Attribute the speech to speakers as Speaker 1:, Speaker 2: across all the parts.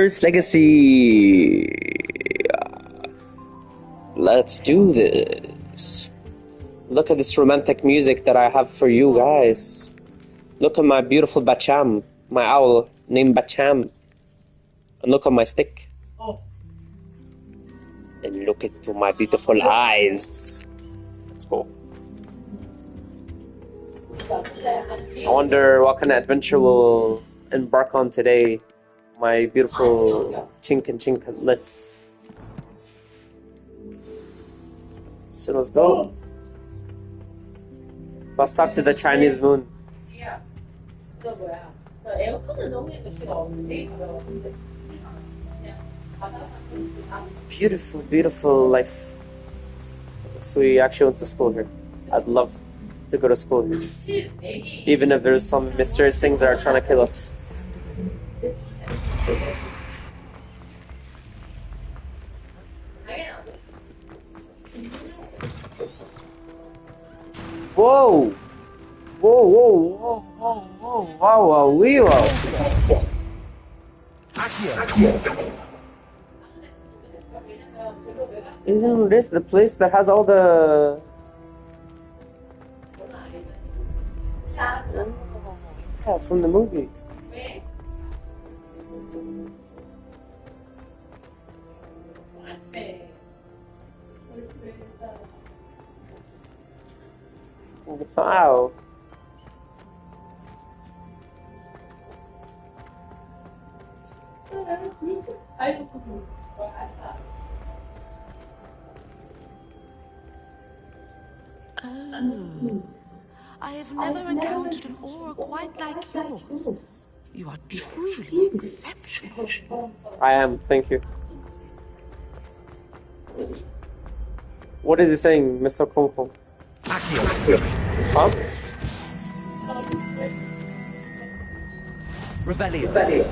Speaker 1: Hogwarts Legacy. Let's do this. Look at this romantic music that I have for you guys. Look at my beautiful Bacham, my owl named Bacham. And look at my stick. And look into my beautiful eyes. Let's go. I wonder what kind of adventure we'll embark on today. My beautiful chink and chinklets. So let's go. Let's talk to the Chinese moon. Beautiful, beautiful life. If we actually went to school here, I'd love to go to school here. Even if there's some mysterious things that are trying to kill us. Whoa! Whoa, whoa, whoa, whoa, whoa, wow, wow, wee, wow. Isn't this the place that has all the... Yeah, from the movie. Wow.
Speaker 2: Oh, I have never encountered an aura quite like yours. You are truly exceptional.
Speaker 1: I am, thank you. What is he saying, Mr. Kung Fu? Huh?
Speaker 3: Revelio. Revelio.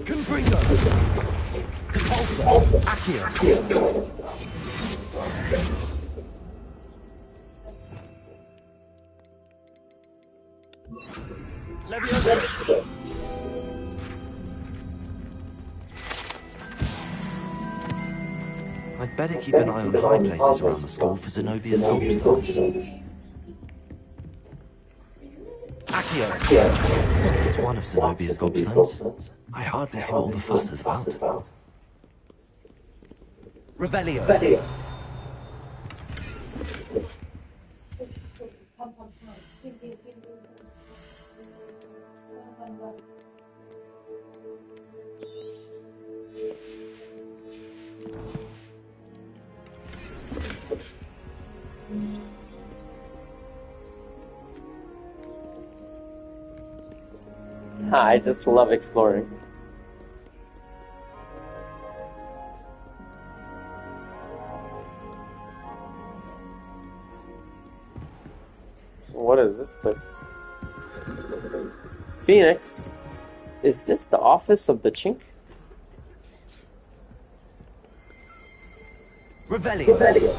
Speaker 3: Confringo. Repulsor. Accio. Leviosa.
Speaker 4: I'd better keep an eye on high places around the school for Zenobia's gobstones.
Speaker 3: Accio.
Speaker 4: It's one of Zenobia's gobstones. I hardly see what all the fuss is about.
Speaker 3: Revelio.
Speaker 1: I just love exploring. What is this place? Phoenix? Is this the office of the Chink?
Speaker 3: Revelio.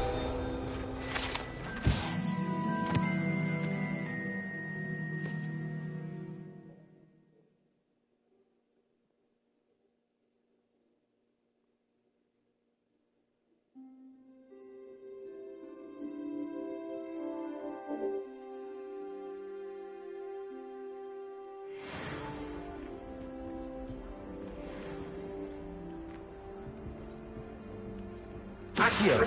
Speaker 3: Accio.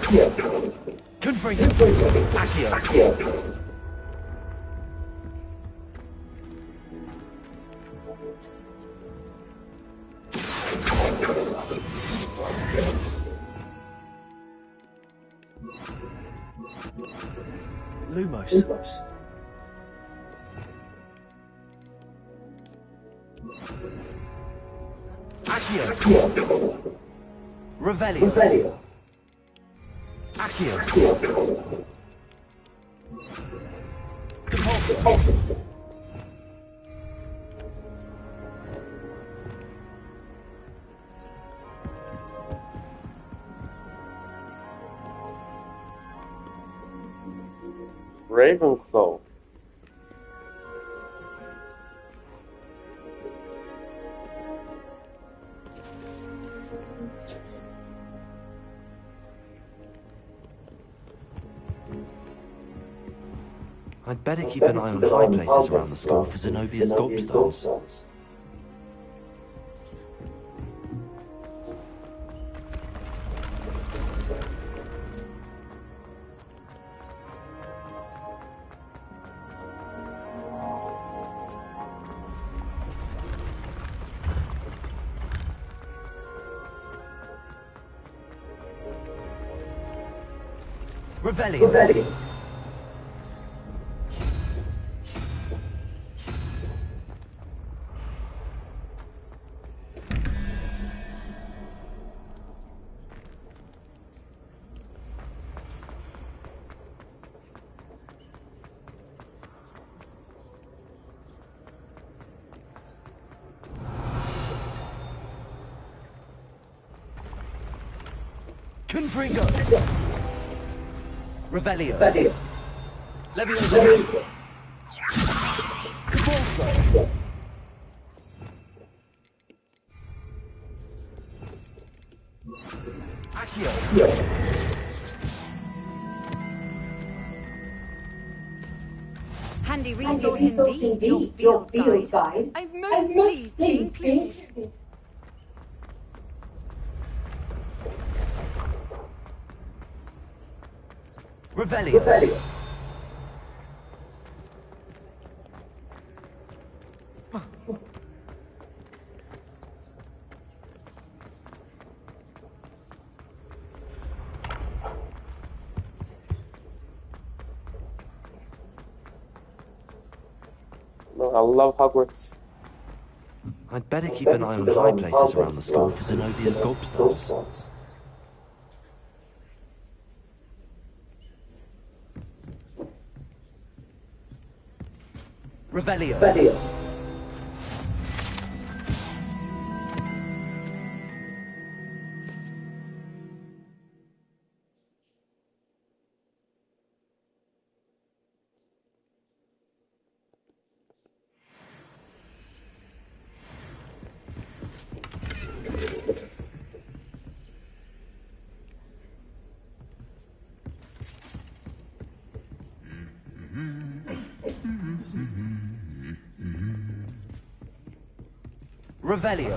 Speaker 3: Confringo. Accio. Lumos. Accio. Revelio. Accio. Compulso.
Speaker 1: Ravenclaw.
Speaker 4: I'd better keep an eye on high places around the school for Zenobia's gobstones.
Speaker 3: Revelio. Confringo. Revelio. Levioso. Compulso. Accio.
Speaker 2: Handy resource indeed, your field guide. I'm most pleased to be included.
Speaker 3: Revelio.
Speaker 1: No, I love Hogwarts.
Speaker 4: I'd better keep an eye on high places around the school for Zenobia's gobstones.
Speaker 3: Revelio. Revelio.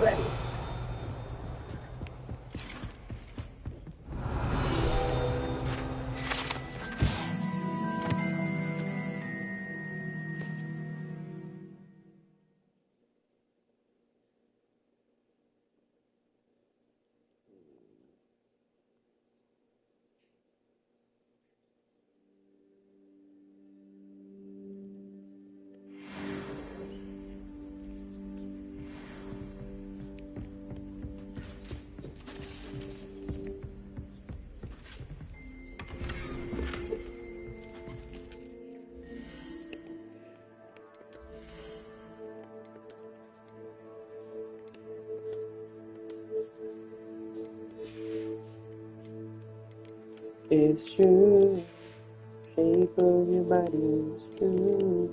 Speaker 1: It's true. Shape of your body is true.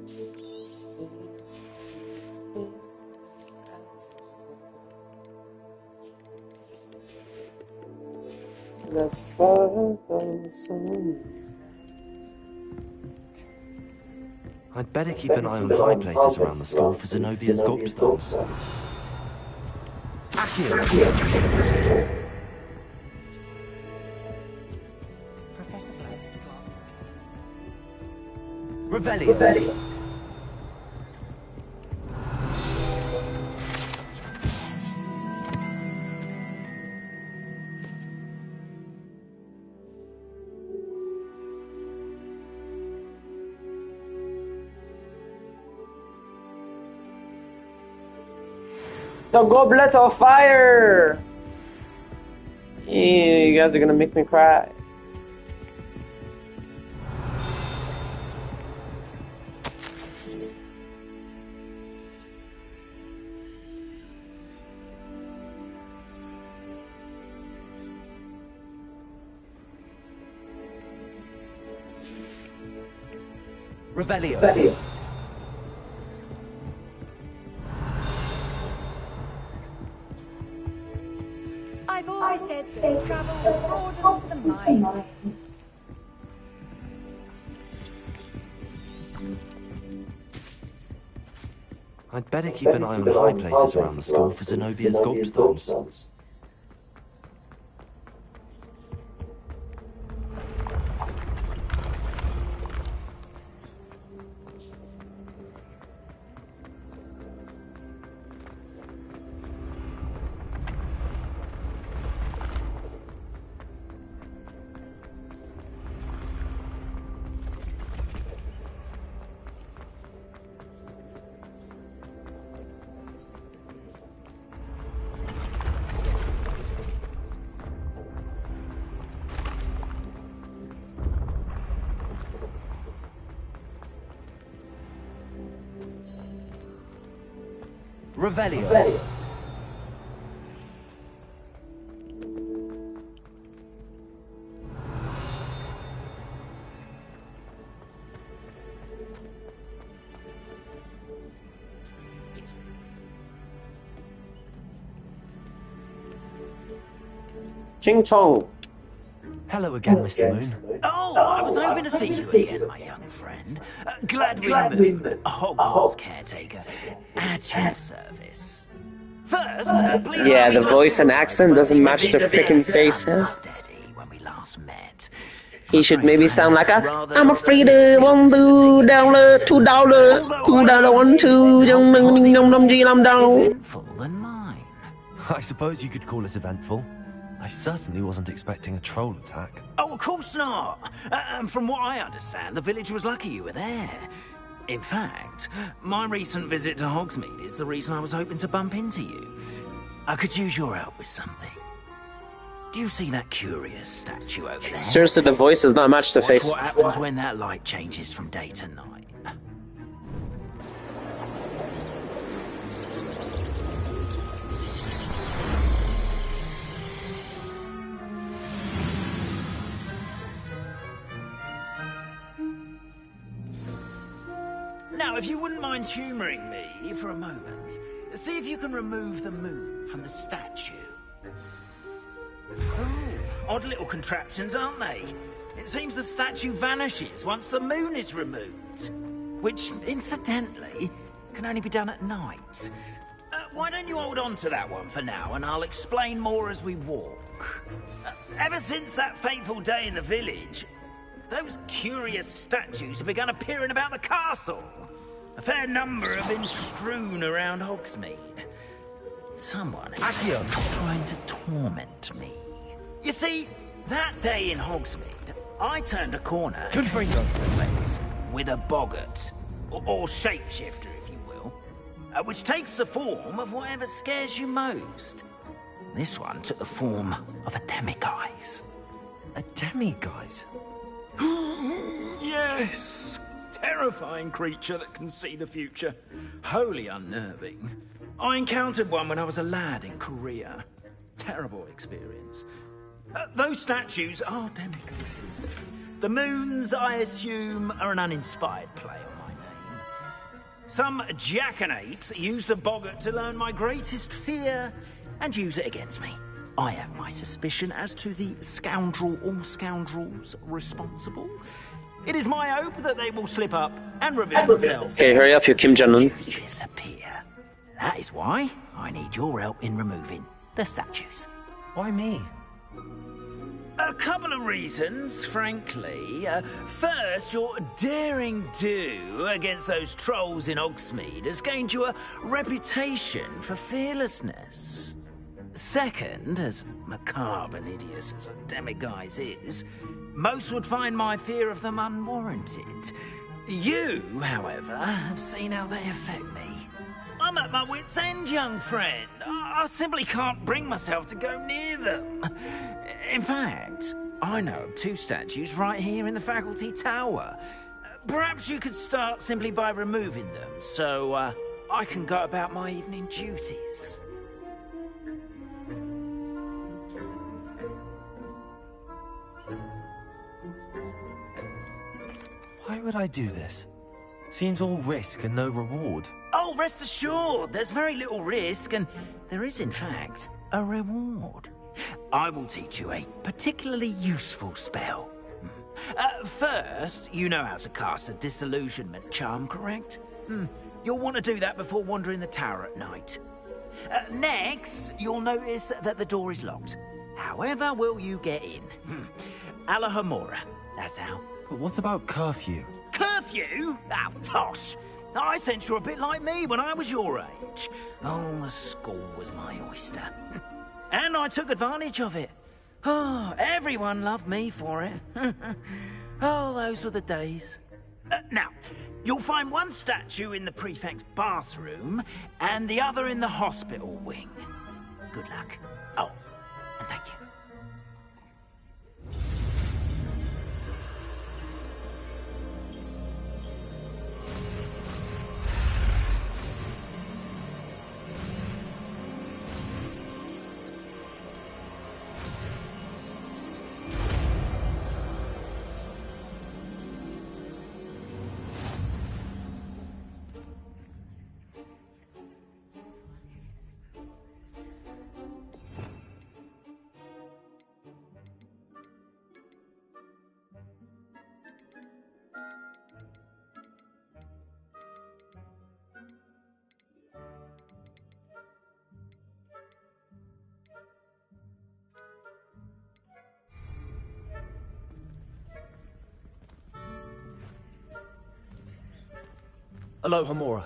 Speaker 1: Let's fuck on some.
Speaker 4: I'd better keep an eye on high places around the school for Zenobia's gobstones.
Speaker 3: Accio. Revelio.
Speaker 1: The goblet of fire! You guys are gonna make me cry.
Speaker 3: Revelio.
Speaker 2: I've always said that travel broadens the mind.
Speaker 4: I'd better keep an eye on high places around the school for Zenobia's gobstones.
Speaker 3: Revelio.
Speaker 1: Ching chong.
Speaker 4: Hello again, Mr. Moon.
Speaker 5: Oh, I was hoping to see you again, my young friend. Gladwin Moon, Hogwarts caretaker, at your service. First, please
Speaker 1: Yeah, the voice and accent doesn't match the freaking face, huh?
Speaker 5: steady when we last met.
Speaker 1: He should maybe sound like a I'm afraid $1, $2, $2, $1, $2, down.
Speaker 5: Eventful than mine.
Speaker 4: I suppose you could call it eventful. I certainly wasn't expecting a troll attack.
Speaker 5: Oh, of course not. And from what I understand, the village was lucky you were there. In fact, my recent visit to Hogsmeade is the reason I was hoping to bump into you. I could use your help with something. Do you see that curious statue over there?
Speaker 1: Seriously, the voice does not match the
Speaker 5: Watch
Speaker 1: face.
Speaker 5: what happens when that light changes from day to night. Now, if you wouldn't mind humouring me for a moment, see if you can remove the moon from the statue. Ooh, odd little contraptions, aren't they? It seems the statue vanishes once the moon is removed. Which, incidentally, can only be done at night. Why don't you hold on to that one for now, and I'll explain more as we walk. Ever since that fateful day in the village, those curious statues have begun appearing about the castle. A fair number have been strewn around Hogsmeade. Someone is trying to torment me. You see, that day in Hogsmeade, I turned a corner and face to face with a boggart, or shapeshifter, if you will, which takes the form of whatever scares you most. This one took the form of a demiguise.
Speaker 4: A demiguise?
Speaker 5: Yes! Terrifying creature that can see the future. Wholly unnerving. I encountered one when I was a lad in Korea. Terrible experience. Those statues are demiguises. The moons, I assume, are an uninspired play on my name. Some jackanapes used a boggart to learn my greatest fear and use it against me. I have my suspicion as to the scoundrel or scoundrels responsible. It is my hope that they will slip up and reveal themselves.
Speaker 1: Okay, hurry up, you Kim Jong-un.
Speaker 5: Disappear. That is why I need your help in removing the statues.
Speaker 4: Why me?
Speaker 5: A couple of reasons, frankly. First, your daring do against those trolls in Hogsmeade has gained you a reputation for fearlessness. Second, as macabre and hideous as a demiguise is, most would find my fear of them unwarranted. You, however, have seen how they affect me. I'm at my wit's end, young friend. I simply can't bring myself to go near them. In fact, I know of 2 statues right here in the faculty tower. Perhaps you could start simply by removing them, so I can go about my evening duties.
Speaker 4: Why would I do this? Seems all risk and no reward.
Speaker 5: Oh, rest assured, there's very little risk, and there is, in fact, a reward. I will teach you a particularly useful spell. First, you know how to cast a disillusionment charm, correct? You'll want to do that before wandering the tower at night. Next, you'll notice that the door is locked. However will you get in? Alahomora, that's how.
Speaker 4: But what about curfew?
Speaker 5: Curfew? Oh, tosh! I sense you're a bit like me when I was your age. Oh, the school was my oyster. And I took advantage of it. Oh, everyone loved me for it. Oh, those were the days. Now, you'll find one statue in the prefect's bathroom and the other in the hospital wing. Good luck. Oh, and thank you.
Speaker 4: Alohomora.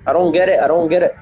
Speaker 1: I don't get it. I don't get it.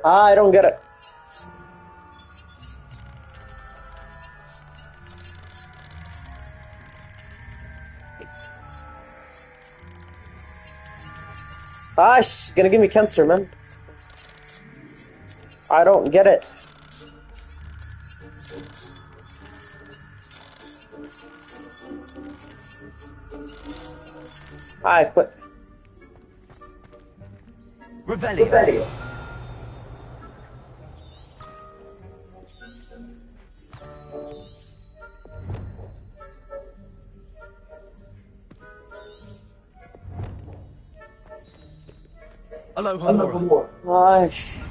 Speaker 1: I don't get it. Gonna give me cancer, man. I don't get it. I quit.
Speaker 3: Revelio.
Speaker 4: Hello, Homura.
Speaker 1: Gosh.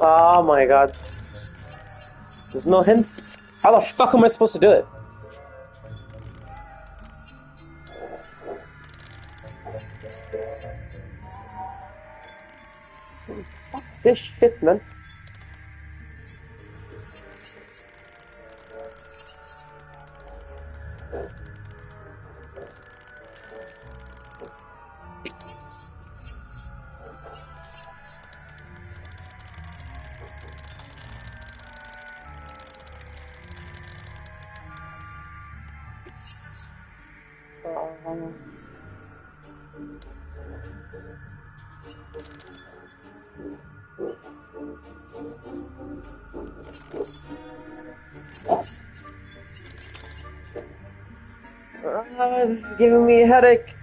Speaker 1: Oh my god. There's no hints? How the fuck am I supposed to do it? Fuck this shit, man. This is giving me a headache.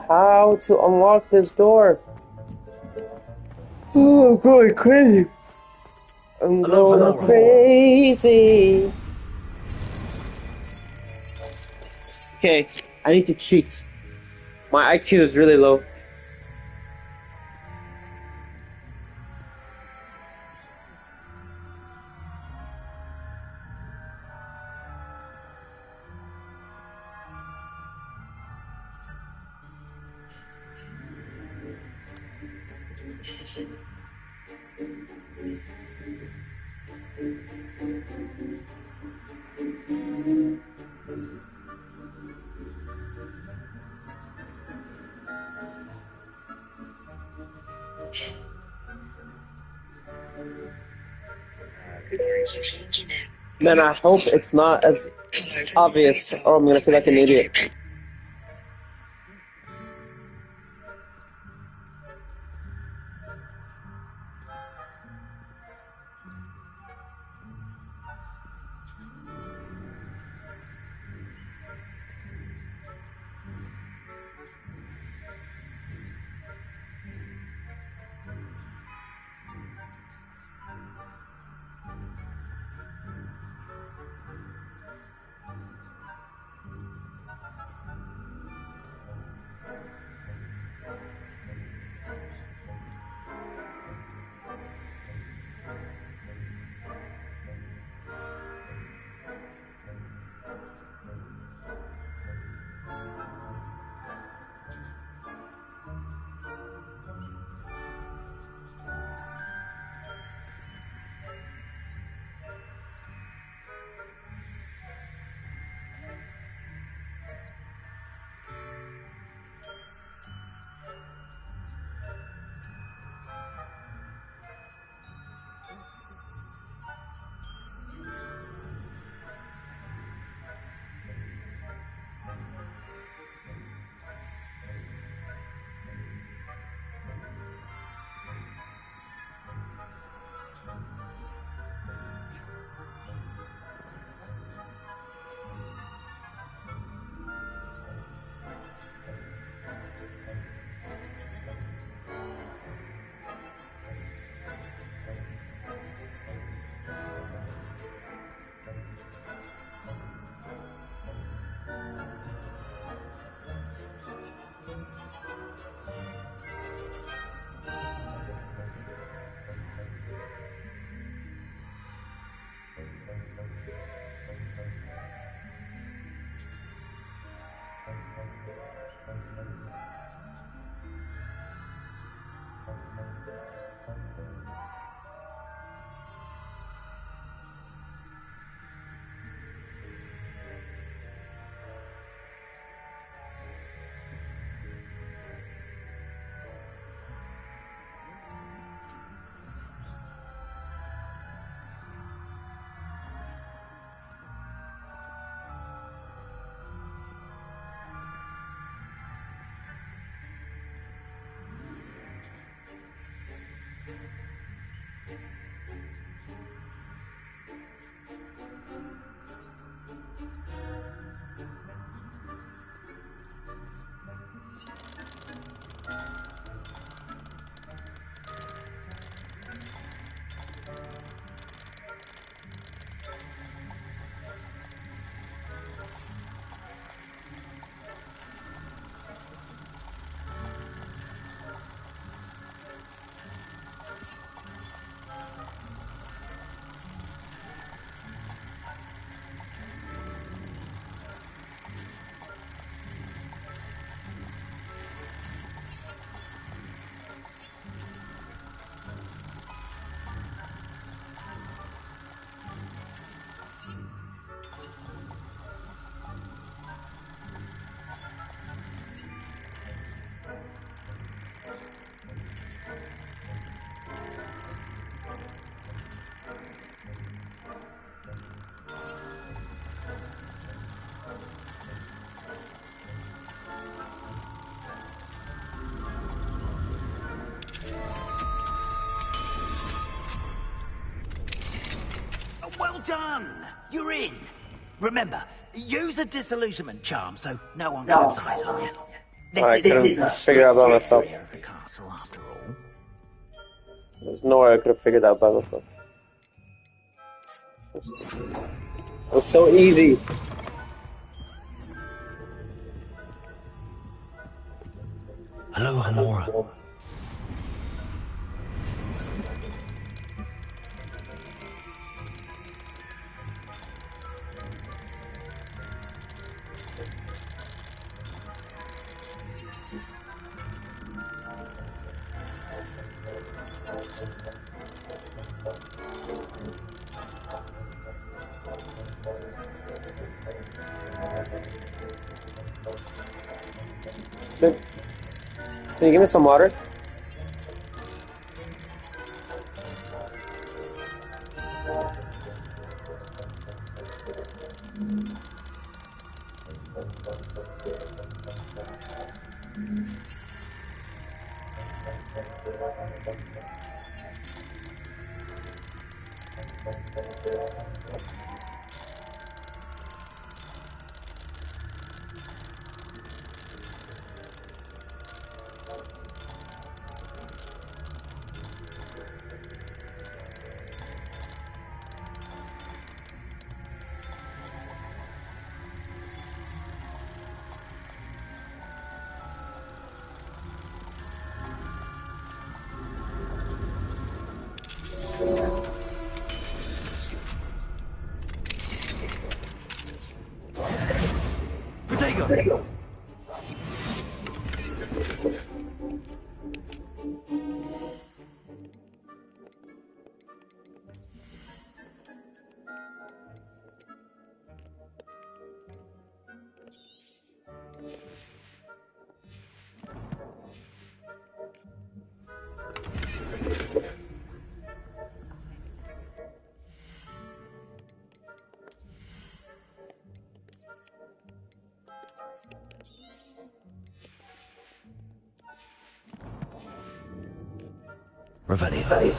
Speaker 1: How to unlock this door? Oh, I'm going crazy. I'm going crazy. Okay, I need to cheat. My IQ is really low. Man, I hope it's not as obvious, or I'm gonna feel like an idiot.
Speaker 5: done! You're in. Remember, use a disillusionment charm so no one keeps eyes on you.
Speaker 1: I
Speaker 5: This
Speaker 1: couldn't
Speaker 5: is
Speaker 1: figure it out by myself.
Speaker 5: of the castle, after all.
Speaker 1: There's no way I could have figured out by myself. So stupid. It was so easy.
Speaker 4: Hello, Hamora.
Speaker 1: Can you give me some water?
Speaker 4: Protego! Revelio. Revelio.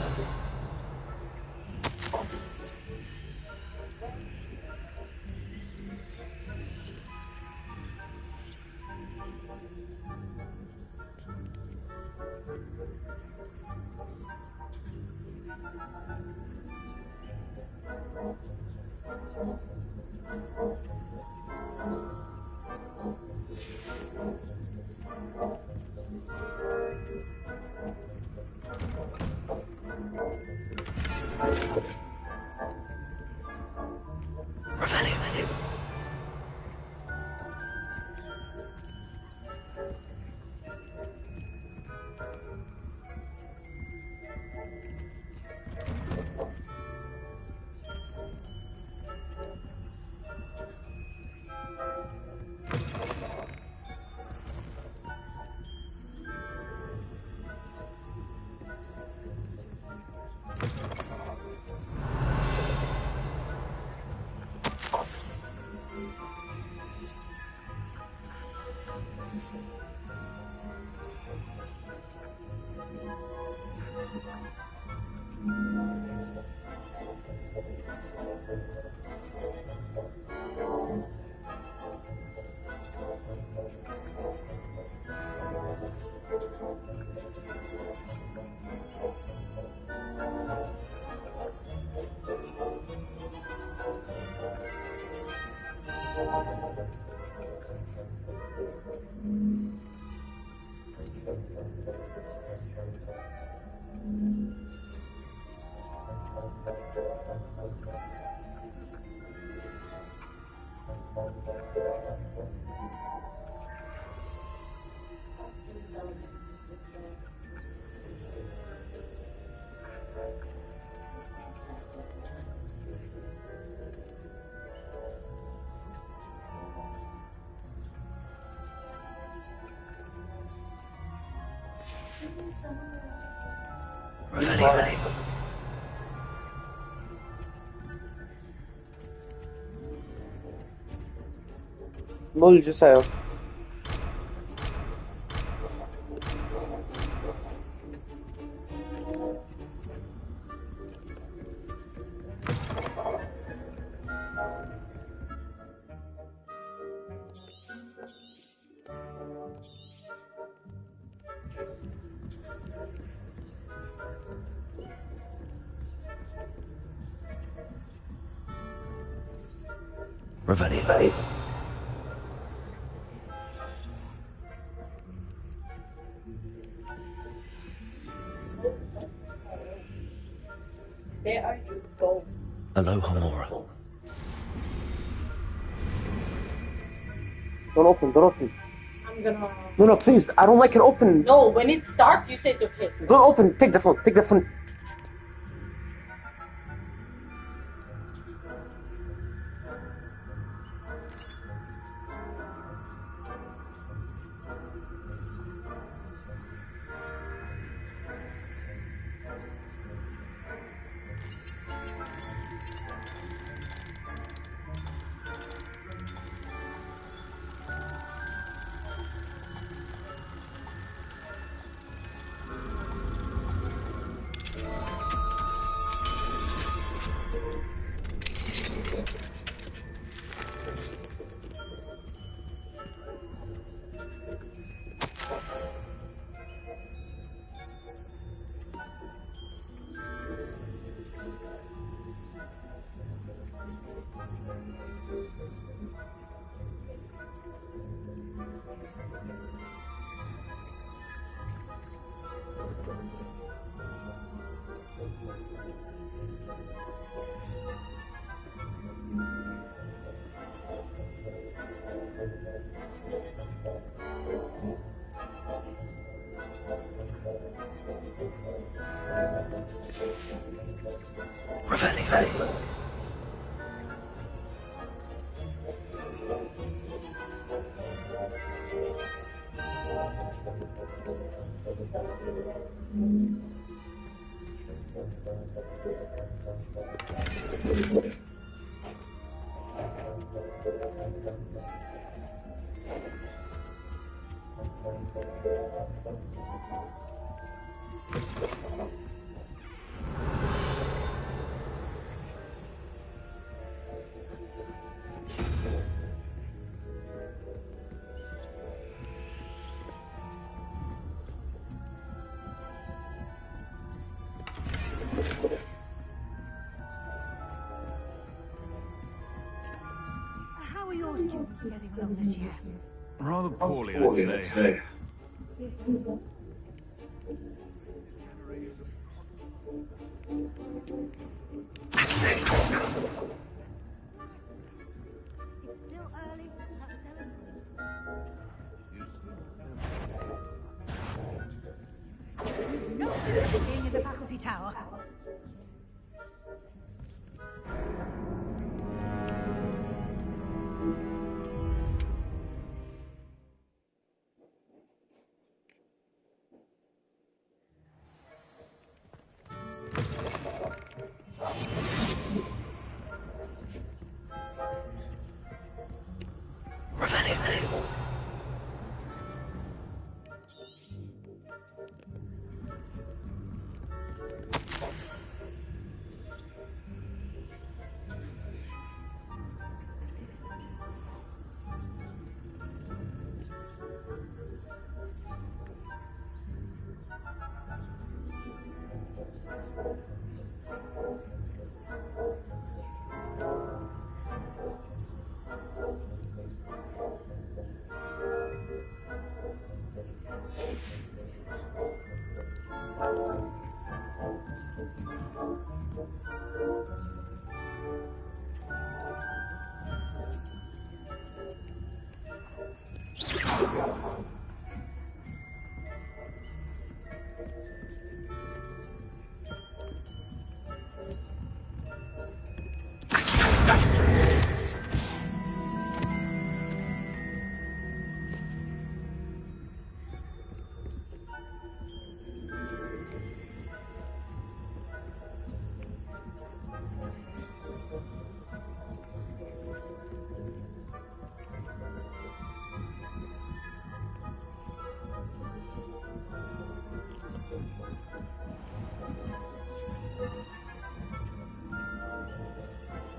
Speaker 1: 뭘 주세요?
Speaker 4: Revelio.
Speaker 6: There are you go.
Speaker 4: Aloha Mora.
Speaker 1: Don't open, don't open.
Speaker 6: I'm gonna...
Speaker 1: No, please, I don't like it open.
Speaker 6: No, when it's dark, you say it's okay.
Speaker 1: Don't open, take the phone, take the phone.
Speaker 4: Revelio.
Speaker 7: How are your students getting along this year?
Speaker 3: Rather poorly, I'd say.
Speaker 7: It's still early. No, being in the faculty tower.
Speaker 4: Revelio.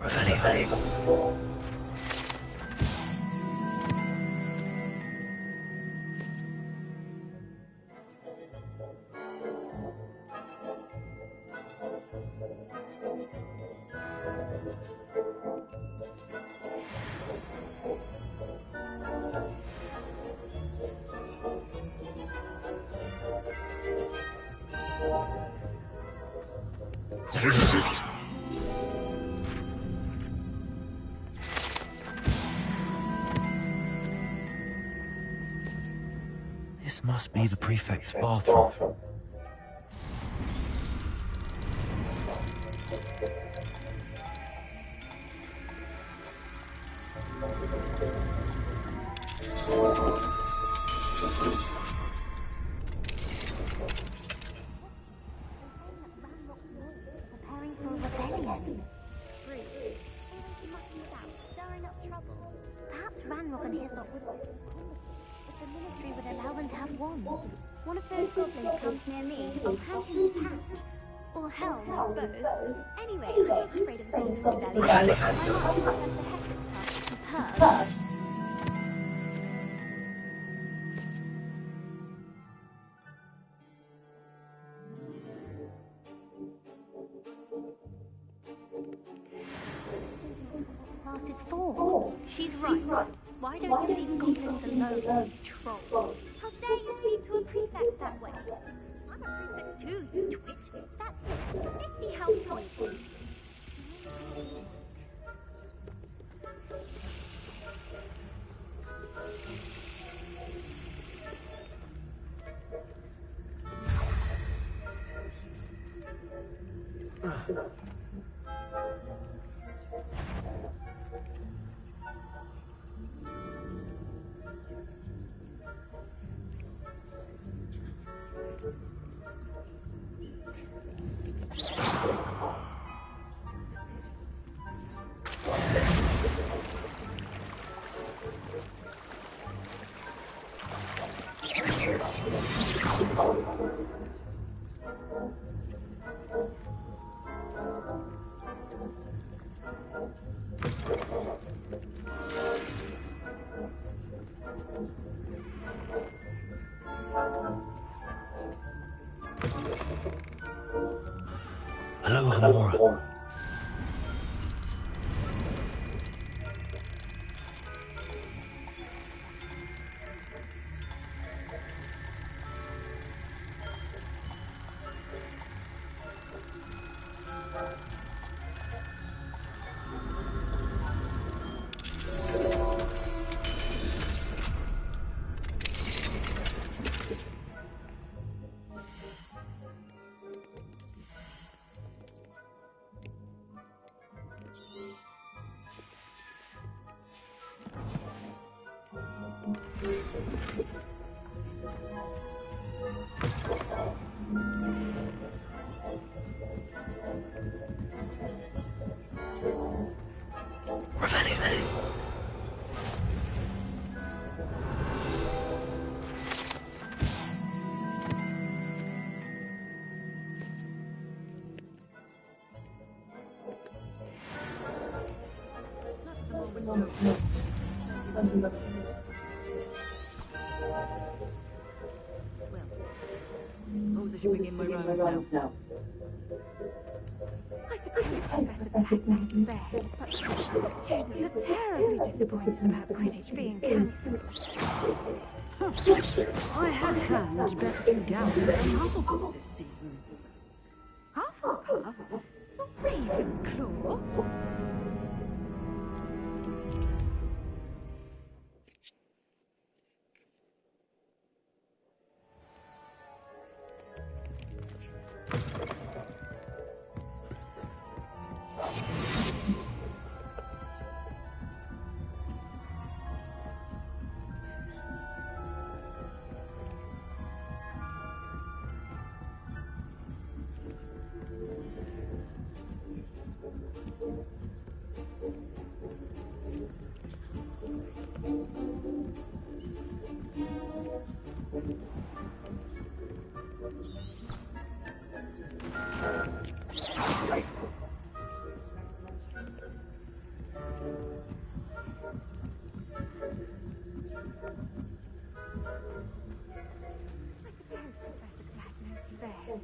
Speaker 4: Revelio. This must be the prefect's bathroom.
Speaker 8: Preparing for a rebellion. Rude. He must be about stirring up trouble. Perhaps Ranrock and his lot would... If the military would allow them to have wands. One of those goblins comes near me, I'll hand him his hat. Or helm, I suppose. Anyway, I'm not afraid of a golden rebellion. I might send the Hecate's path to Perth. Class is for. She's right. Why don't you leave goblins alone, you troll? How dare you speak to a prefect that way? I'm a prefect too, you twit. That's it. 50 health points.
Speaker 4: Hello, Amora.
Speaker 7: Suppose I should begin my rounds now. I suppose Professor Blackman's the best, but students are terribly disappointed about Quidditch being cancelled. I had hand better few gallons than Hufflepuff this season. Hufflepuff? Ravenclaw?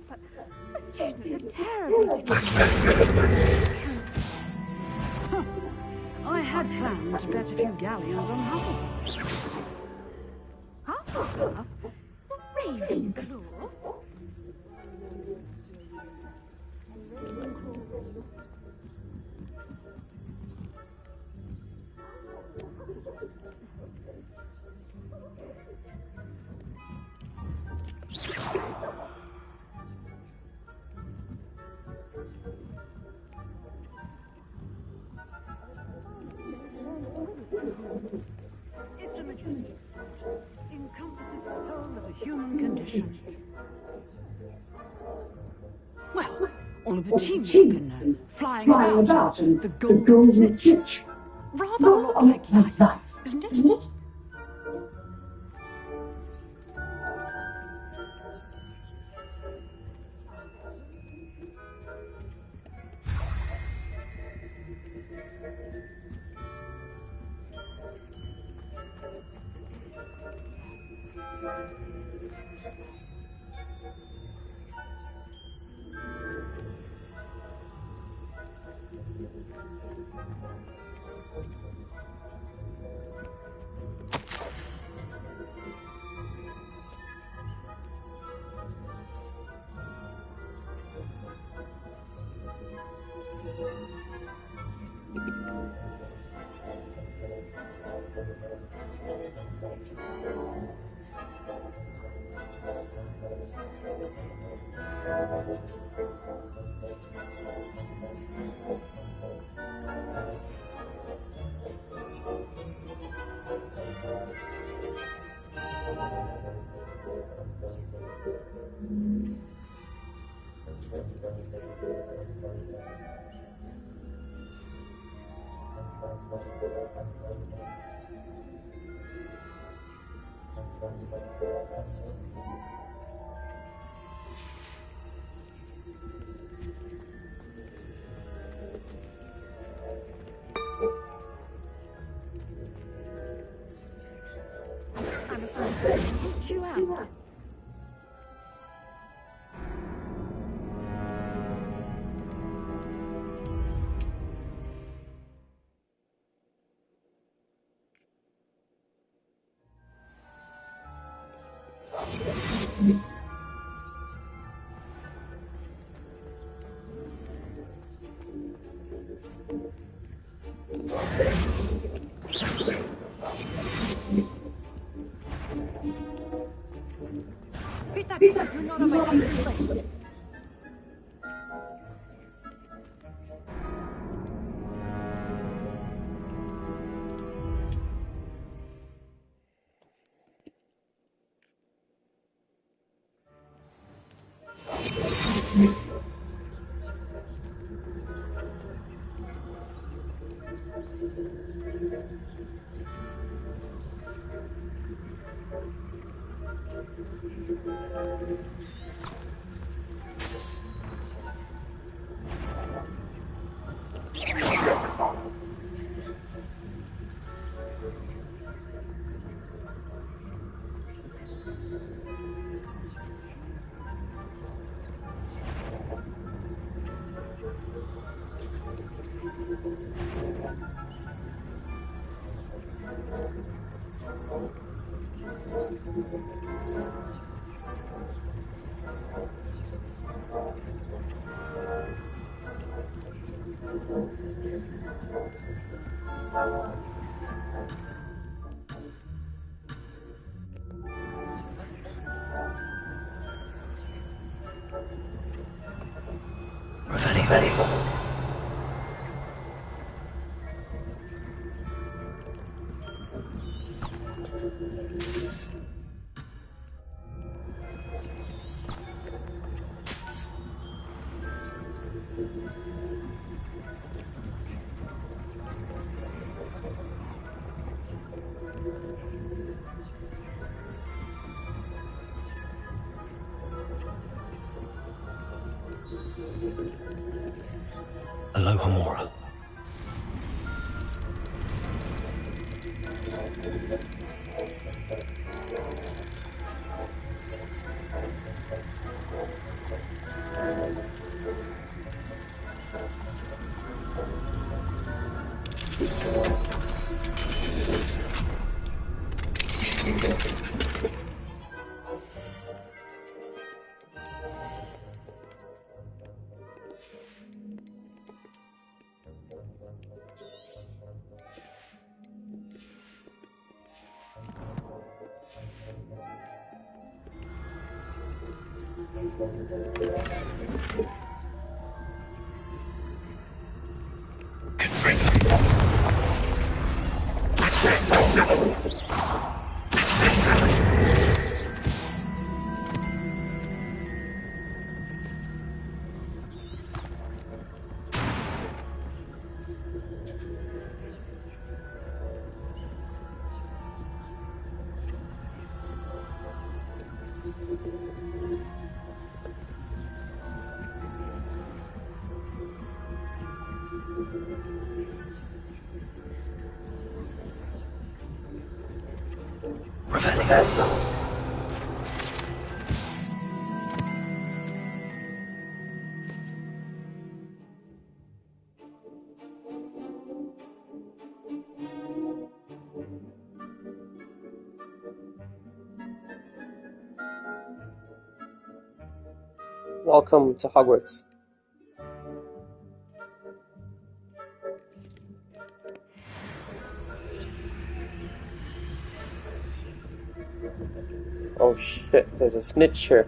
Speaker 7: But the students are terribly disappointed. I had planned to bet a few galleons on Hufflepuff. Hufflepuff? Ravenclaw? Well, all of the teamwork and flying about and the golden snitch. Rather a lot like life, isn't it? I'm afraid to sort you out. Who's that? You're not on my patient list.
Speaker 4: Aloha Mora.
Speaker 1: Welcome to Hogwarts. Oh shit, there's a snitch here.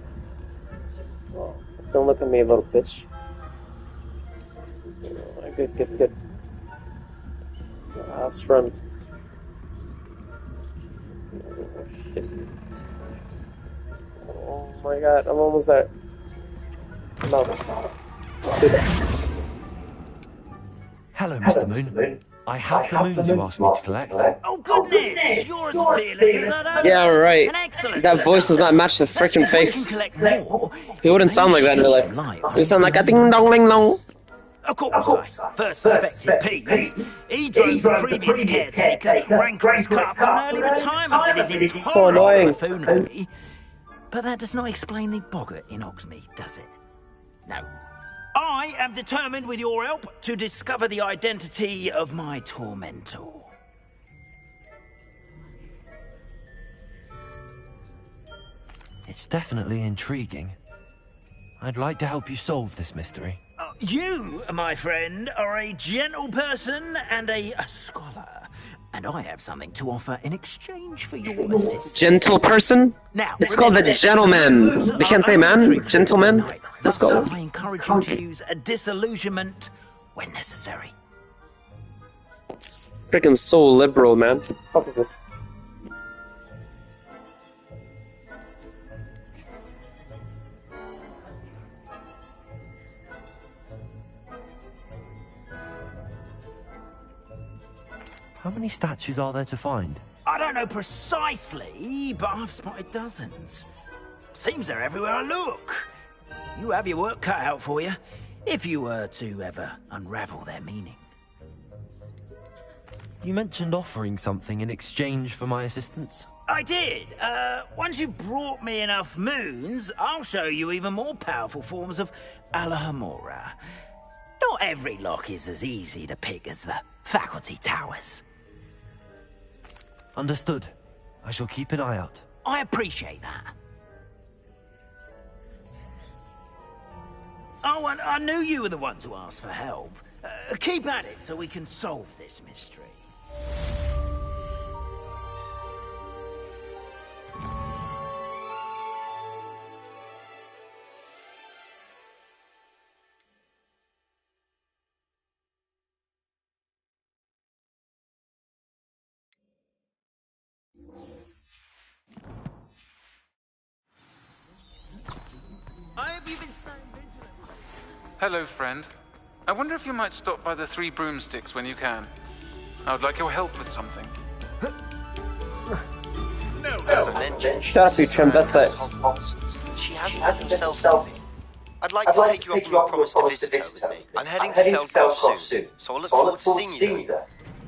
Speaker 1: Oh, don't look at me, little bitch. Oh, good. Let's run. Oh shit. Oh my god, I'm almost there. I'm out.
Speaker 4: Hello, Mr. Moon. I have the moons you asked me to collect.
Speaker 5: Oh goodness! You're as fearless as I know.
Speaker 1: Yeah, right.
Speaker 5: An excellent
Speaker 1: That voice does
Speaker 5: start.
Speaker 1: not match the freaking
Speaker 5: If we
Speaker 1: face.
Speaker 5: can collect more,
Speaker 1: He wouldn't sound like that in real life. He'd sound like a ding dong ling dong.
Speaker 5: Of course, I first suspected Pete. He drove the previous caretaker, Rancorous Club, to an early retirement with his
Speaker 1: So annoying.
Speaker 5: intolerable buffoonery. But that does not explain the boggart in Hogsmeade, does it? No. I am determined, with your help, to discover the identity of my tormentor.
Speaker 4: It's definitely intriguing. I'd like to help you solve this mystery.
Speaker 5: You, my friend, are a gentle person and a scholar. And I have something to offer in exchange for your assistance.
Speaker 1: Gentle person?
Speaker 5: Now,
Speaker 1: It's called the gentleman. We can't say man, gentleman. Let's go.
Speaker 5: I encourage you to use a disillusionment when necessary.
Speaker 1: Freaking so liberal, man. What the fuck is this?
Speaker 4: How many statues are there to find?
Speaker 5: I don't know precisely, but I've spotted dozens. Seems they're everywhere I look. You have your work cut out for you, if you were to ever unravel their meaning.
Speaker 4: You mentioned offering something in exchange for my assistance.
Speaker 5: I did. Once you've brought me enough moons, I'll show you even more powerful forms of Alohomora. Not every lock is as easy to pick as the faculty towers.
Speaker 4: Understood. I shall keep an eye out.
Speaker 5: I appreciate that. Oh, and I knew you were the one to ask for help. Keep at it so we can solve this mystery.
Speaker 9: Hello, friend. I wonder if you might stop by the Three Broomsticks when you can. I would like your help with something.
Speaker 1: Shut up, you transvestite.
Speaker 10: She hasn't himself something. I'd like to take you up on your promise to visit her with me. I'm heading to Feldcroft soon, so I'll look forward to seeing you there.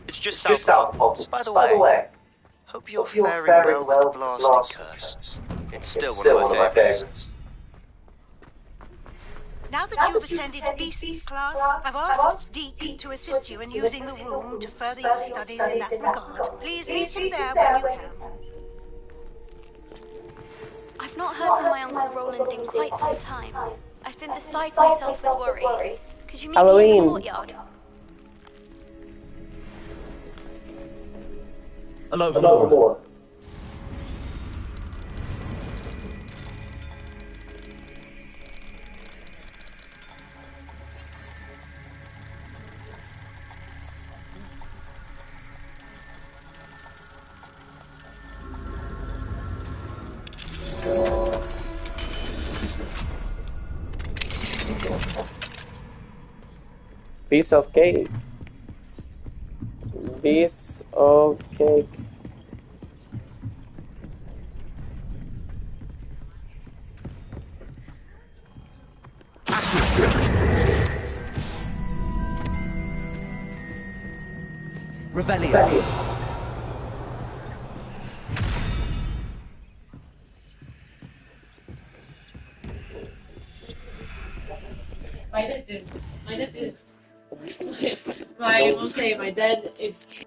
Speaker 10: It's just south of Hogwarts. By the way, hope you're faring well with the blasting curse. It's still one of my favourites.
Speaker 11: Now that you've attended Beasts class, I've asked Deke to assist you in using the room to further your studies in that regard. Please meet him there when you can.
Speaker 8: I've not heard from my Uncle Roland in quite some time. I've been beside myself with worry. Could you meet me in the courtyard?
Speaker 4: Hello.
Speaker 1: Piece of cake. Piece of cake.
Speaker 4: Revelio.
Speaker 6: My dad did. My dad did. My mom say my dad is.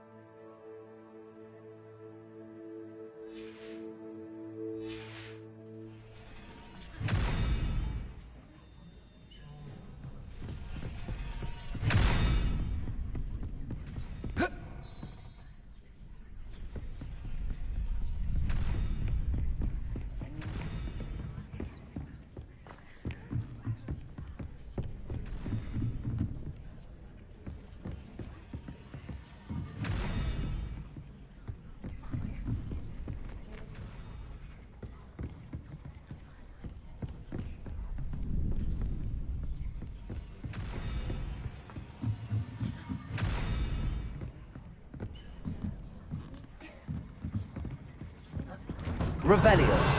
Speaker 12: Revelio.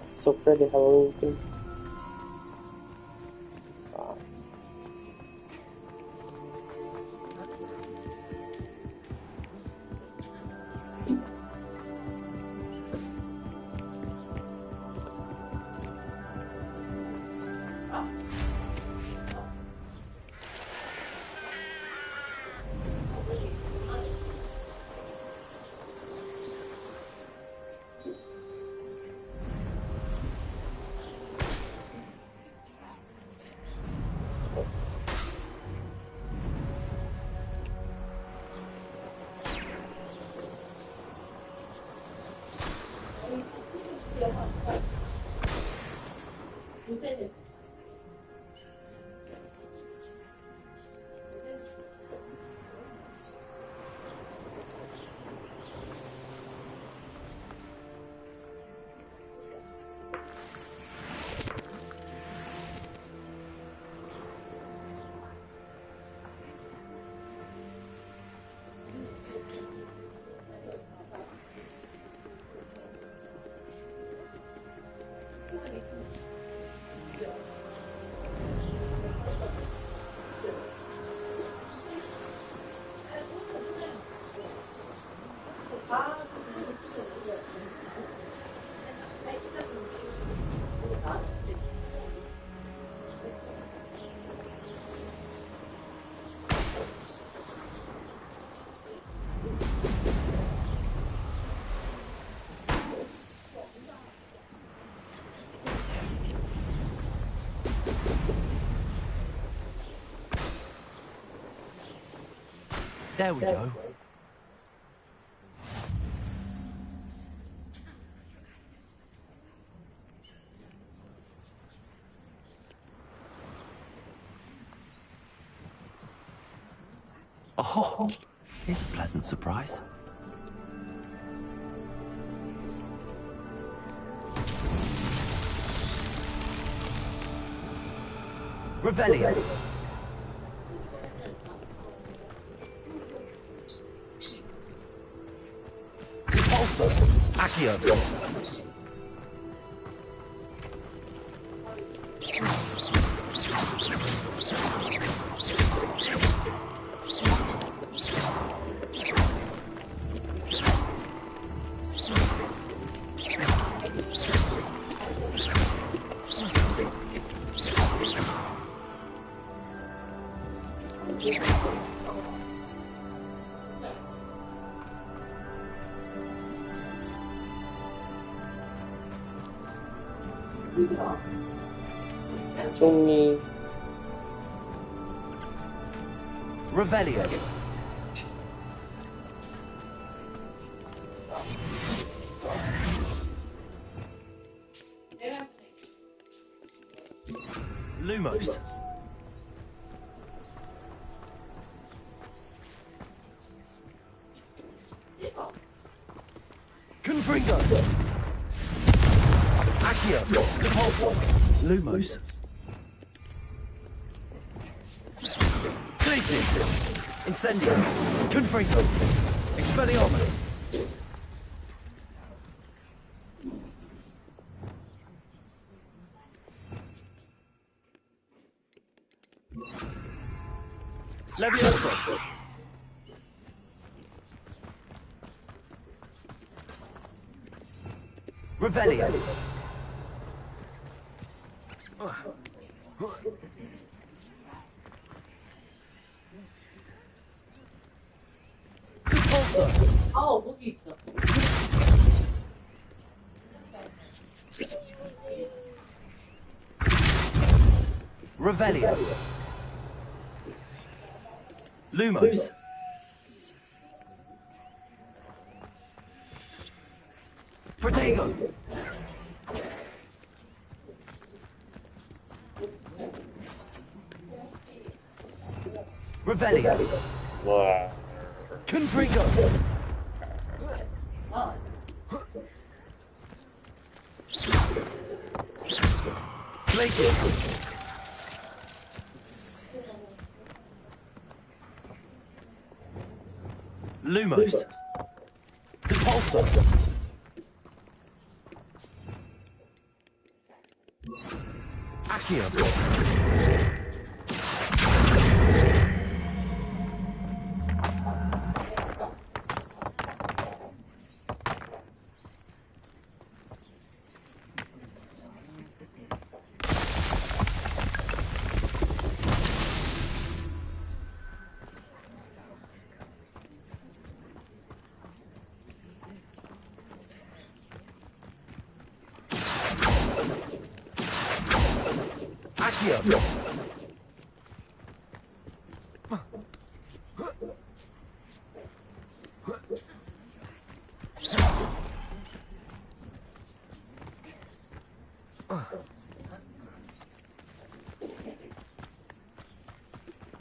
Speaker 1: So pretty Halloween thing. Wow.
Speaker 12: There we go. Oh, here's a pleasant surprise. Revelio. Also, Accio.
Speaker 1: 종이
Speaker 12: Revelio. Lumos. Confringo. Accio. Repulsor. Lumos. Glacis. Incendio. Confringo. Expelliarmus. Levioso. Revelio. Repulsor.
Speaker 6: 거기 있어.
Speaker 12: Revelio. Lumos. Protego. Revelio.
Speaker 1: 와.
Speaker 12: Confringo. Glacius. Lumos. Repulsor. Accio. Accio.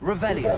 Speaker 12: Revelio.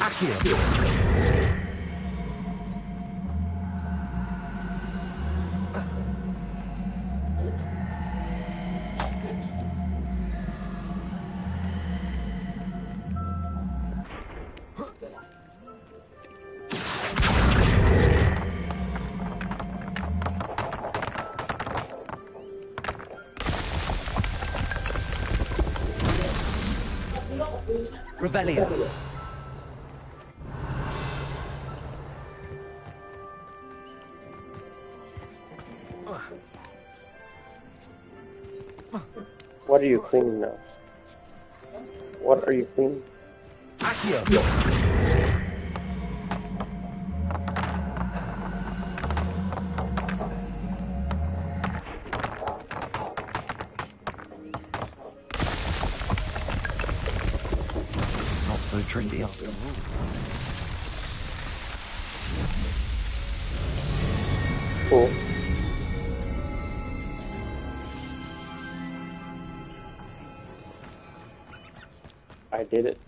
Speaker 12: Accio. Revelio.
Speaker 1: What are you cleaning now? What are you cleaning?
Speaker 12: Accio.
Speaker 4: Not so tricky.
Speaker 1: Cool. I did it.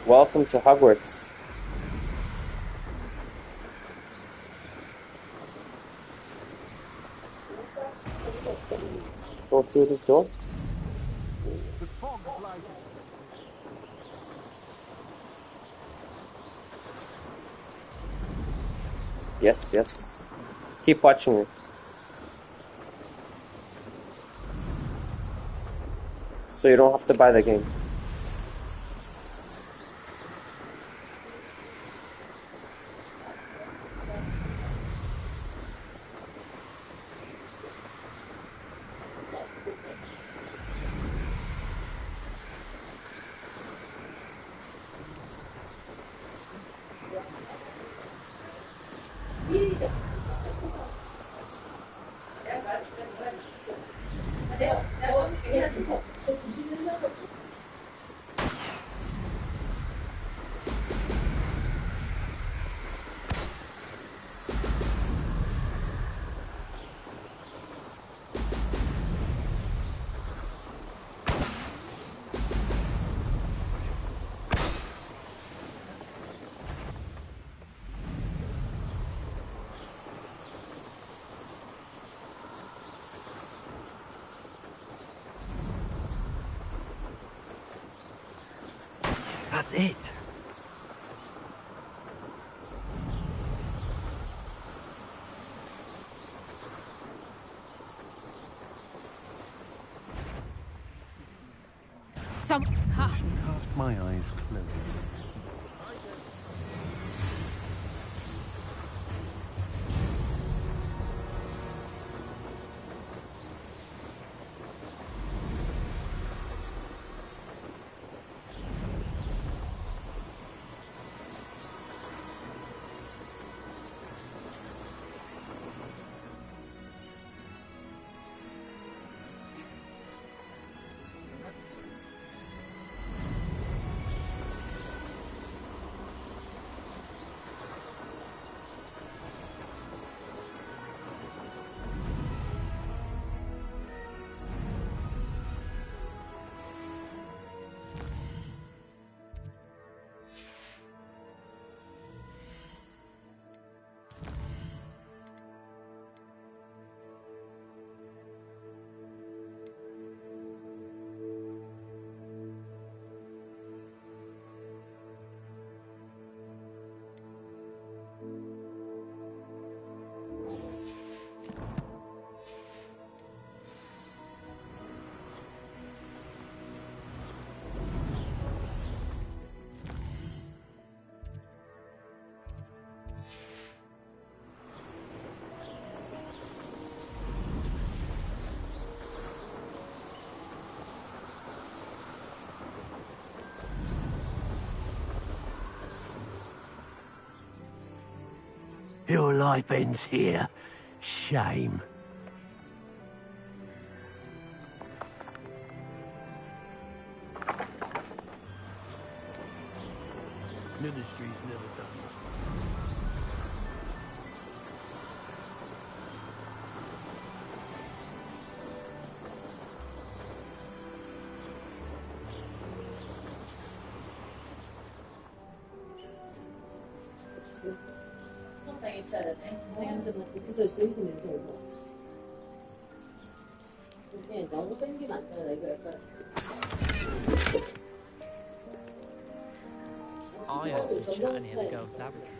Speaker 1: Welcome to Hogwarts. Go through this door. Yes, yes. Keep watching me. So you don't have to buy the game.
Speaker 12: That's it.
Speaker 3: Cast my eyes closed.
Speaker 13: Your life ends here. Shame. Ministry's never done this.
Speaker 6: 상당히 있어야 되네. 모양들은 그거 들리면 되고. 근데 너무 땡기면 안 되나 이거 약간.
Speaker 14: I heard some chat near the girls' laboratory.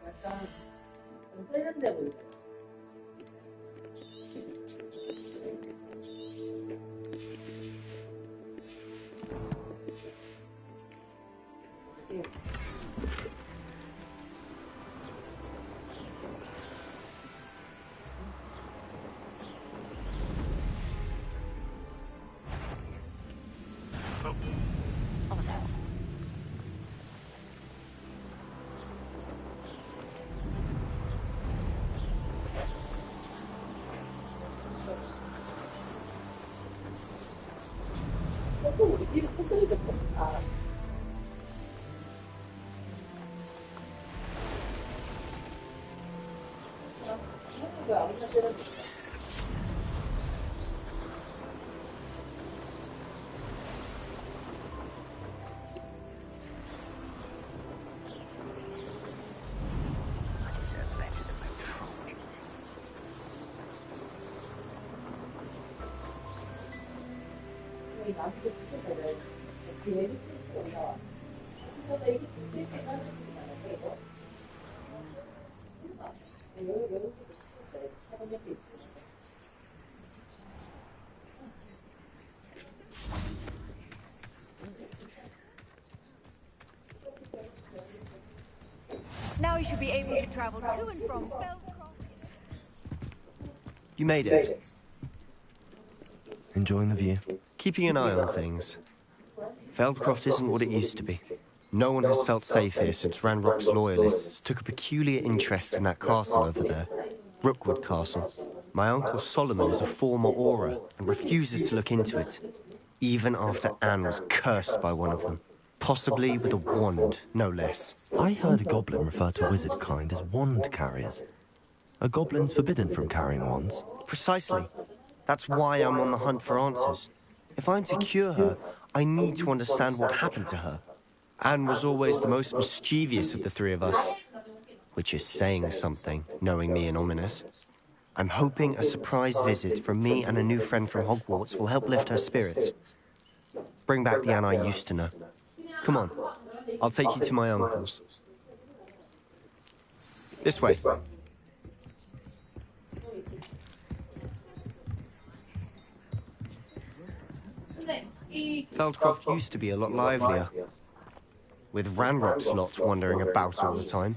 Speaker 6: 약간 좀 세련돼 보이죠.
Speaker 15: Now you should be able to travel to and from
Speaker 10: You made it.
Speaker 4: Enjoying the view?
Speaker 10: Keeping an eye on things. Feldcroft isn't what it used to be. No one has felt safe here since Ranrock's loyalists took a peculiar interest in that castle over there. Rookwood Castle. My uncle Solomon is a former Auror and refuses to look into it, even after Anne was cursed by one of them. Possibly with a wand, no less.
Speaker 4: I heard a goblin refer to wizard kind as wand carriers. Are goblins forbidden from carrying wands?
Speaker 10: Precisely. That's why I'm on the hunt for answers. If I'm to cure her, I need to understand what happened to her. Anne was always the most mischievous of the three of us, which is saying something, knowing me and ominous. I'm hoping a surprise visit from me and a new friend from Hogwarts will help lift her spirits. Bring back the Anne I used to know. Come on, I'll take you to my uncle's. This way. Feldcroft used to be a lot livelier. With Ranrock's lot wandering about all the time,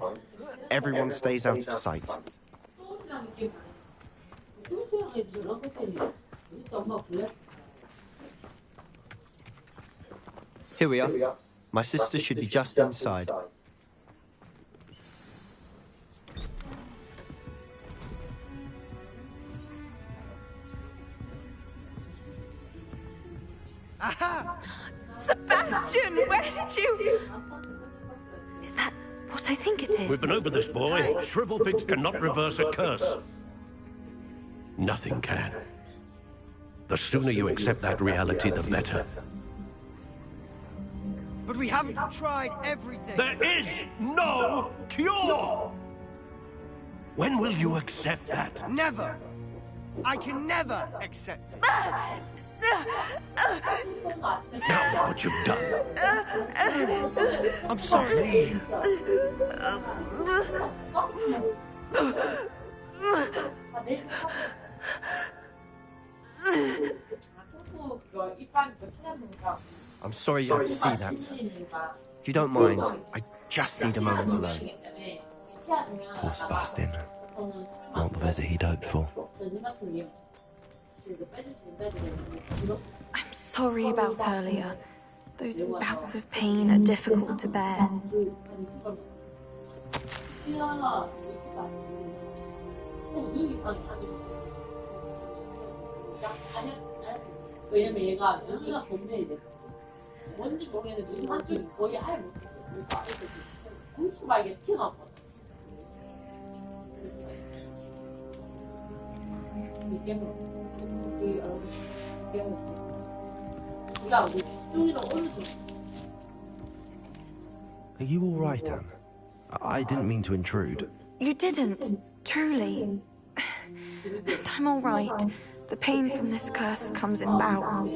Speaker 10: everyone stays out of sight. Here we are. My sister should be just inside.
Speaker 15: Aha! Sebastian, where did you... Is that what I think it is?
Speaker 13: We've been over this, boy. Shrivelfigs cannot reverse a curse. Nothing can. The sooner you accept that reality, the better.
Speaker 16: But we haven't tried everything.
Speaker 13: There is no cure! When will you accept that?
Speaker 16: Never. I can never accept it.
Speaker 13: Now what you've done.
Speaker 16: I'm sorry.
Speaker 12: I'm sorry you had to see that. If you don't mind, I just need a moment alone.
Speaker 4: Poor Sebastian. Not the visit he'd hoped for.
Speaker 15: I'm sorry about earlier. Those bouts of pain are difficult to bear.
Speaker 6: 왜냐면 얘가 여기가 본데 이제 뭔지 모르겠는데 눈 한쪽이 거의 아예 못 보고 훔치 막 이게 튀어나왔거든. 이게 우리가 시중이랑 어느 정도.
Speaker 4: Are you all right, Anne? I didn't mean to intrude.
Speaker 15: You didn't, truly. And I'm all right. The pain from this curse comes in bouts,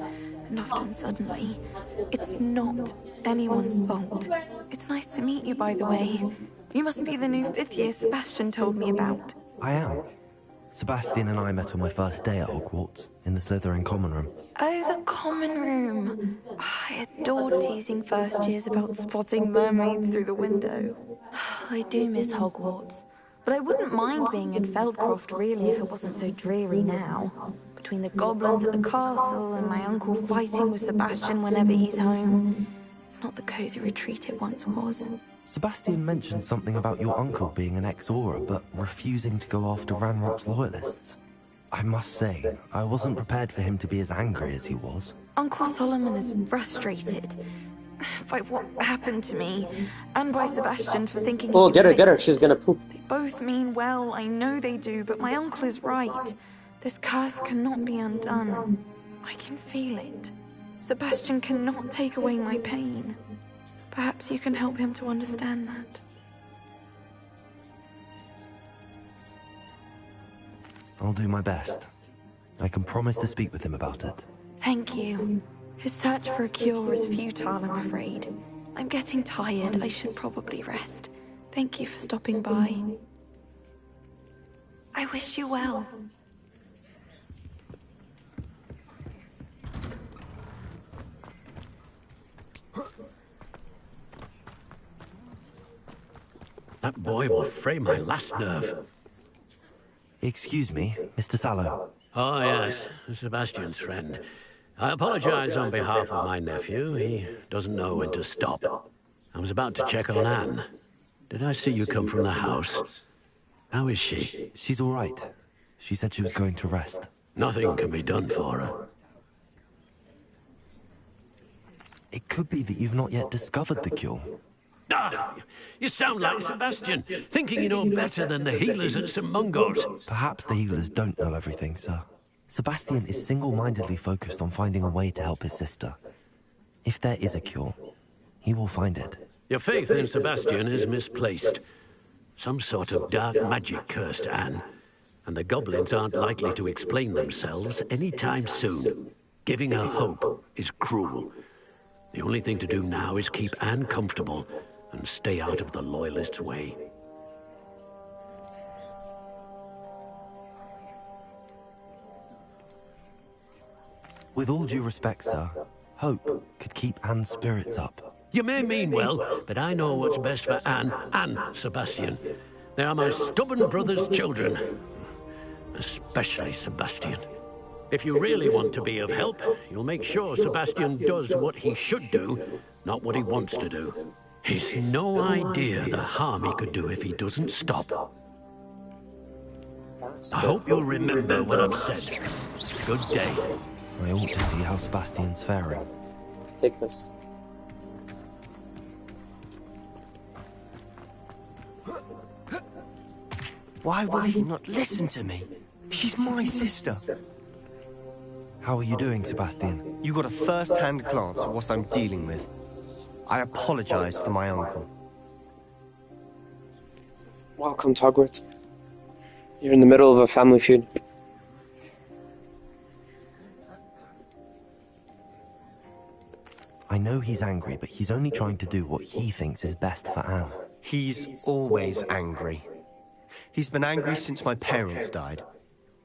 Speaker 15: and often suddenly. It's not anyone's fault. It's nice to meet you, by the way. You must be the new 5th year Sebastian told me about.
Speaker 4: I am. Sebastian and I met on my first day at Hogwarts, in the Slytherin common room.
Speaker 15: Oh, the common room. I adored teasing first years about spotting mermaids through the window. I do miss Hogwarts. But I wouldn't mind being in Feldcroft, really, if it wasn't so dreary now. Between the goblins at the castle and my uncle fighting with Sebastian whenever he's home. It's not the cosy retreat it once was.
Speaker 4: Sebastian mentioned something about your uncle being an ex-Aura, but refusing to go after Ranrock's loyalists. I must say, I wasn't prepared for him to be as angry as he was.
Speaker 15: Uncle Solomon is frustrated by what happened to me, and by Sebastian for thinking he could
Speaker 1: get her,
Speaker 15: fix
Speaker 1: she's gonna poop.
Speaker 15: They both mean well, I know they do, but my uncle is right. This curse cannot be undone. I can feel it. Sebastian cannot take away my pain. Perhaps you can help him to understand that.
Speaker 4: I'll do my best. I can promise to speak with him about it.
Speaker 15: Thank you. His search for a cure is futile, I'm afraid. I'm getting tired. I should probably rest. Thank you for stopping by. I wish you well.
Speaker 13: That boy will fray my last nerve.
Speaker 4: Excuse me, Mr. Sallow.
Speaker 13: Oh, yes, Sebastian's friend. I apologize on behalf of my nephew. He doesn't know when to stop. I was about to check on Anne. Did I see you come from the house? How is she?
Speaker 4: She's all right. She said she was going to rest.
Speaker 13: Nothing can be done for her.
Speaker 4: It could be that you've not yet discovered the cure.
Speaker 13: Ah, you sound like Sebastian, thinking you know better than the healers at St. Mungo's.
Speaker 4: Perhaps the healers don't know everything, sir. Sebastian is single-mindedly focused on finding a way to help his sister. If there is a cure, he will find it.
Speaker 13: Your faith in Sebastian is misplaced. Some sort of dark magic cursed Anne, and the goblins aren't likely to explain themselves anytime soon. Giving her hope is cruel. The only thing to do now is keep Anne comfortable and stay out of the Loyalists' way.
Speaker 4: With all due respect, sir, hope could keep Anne's spirits up.
Speaker 13: You may mean well, but I know what's best for Anne and Sebastian. They are my stubborn brother's children. Especially Sebastian. If you really want to be of help, you'll make sure Sebastian does what he should do, not what he wants to do. He's no idea the harm he could do if he doesn't stop. I hope you'll remember what I've said. Good day.
Speaker 4: I ought to see how Sebastian's faring.
Speaker 1: Take this.
Speaker 12: Why will he not listen to me? She's my sister.
Speaker 4: How are you doing, Sebastian?
Speaker 12: You got a first-hand glance at what I'm dealing with. I apologize for my uncle.
Speaker 1: Welcome to Hogwarts. You're in the middle of a family feud.
Speaker 4: I know he's angry, but he's only trying to do what he thinks is best for Anne.
Speaker 12: He's always angry. He's been angry since my parents died.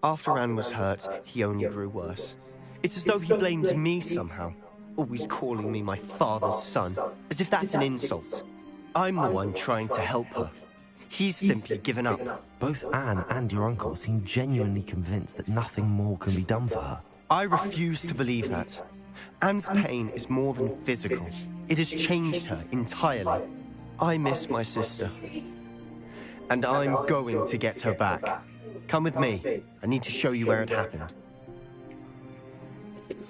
Speaker 12: After Anne was hurt, he only grew worse. It's as though he blames me somehow, always calling me my father's son, as if that's an insult. I'm the one trying to help her. He's simply given up.
Speaker 4: Both Anne and your uncle seem genuinely convinced that nothing more can be done for her.
Speaker 12: I refuse to believe that. Anne's pain is more than physical. It has changed her entirely. I miss my sister. And I'm going to get her back. Come with me. I need to show you where it happened.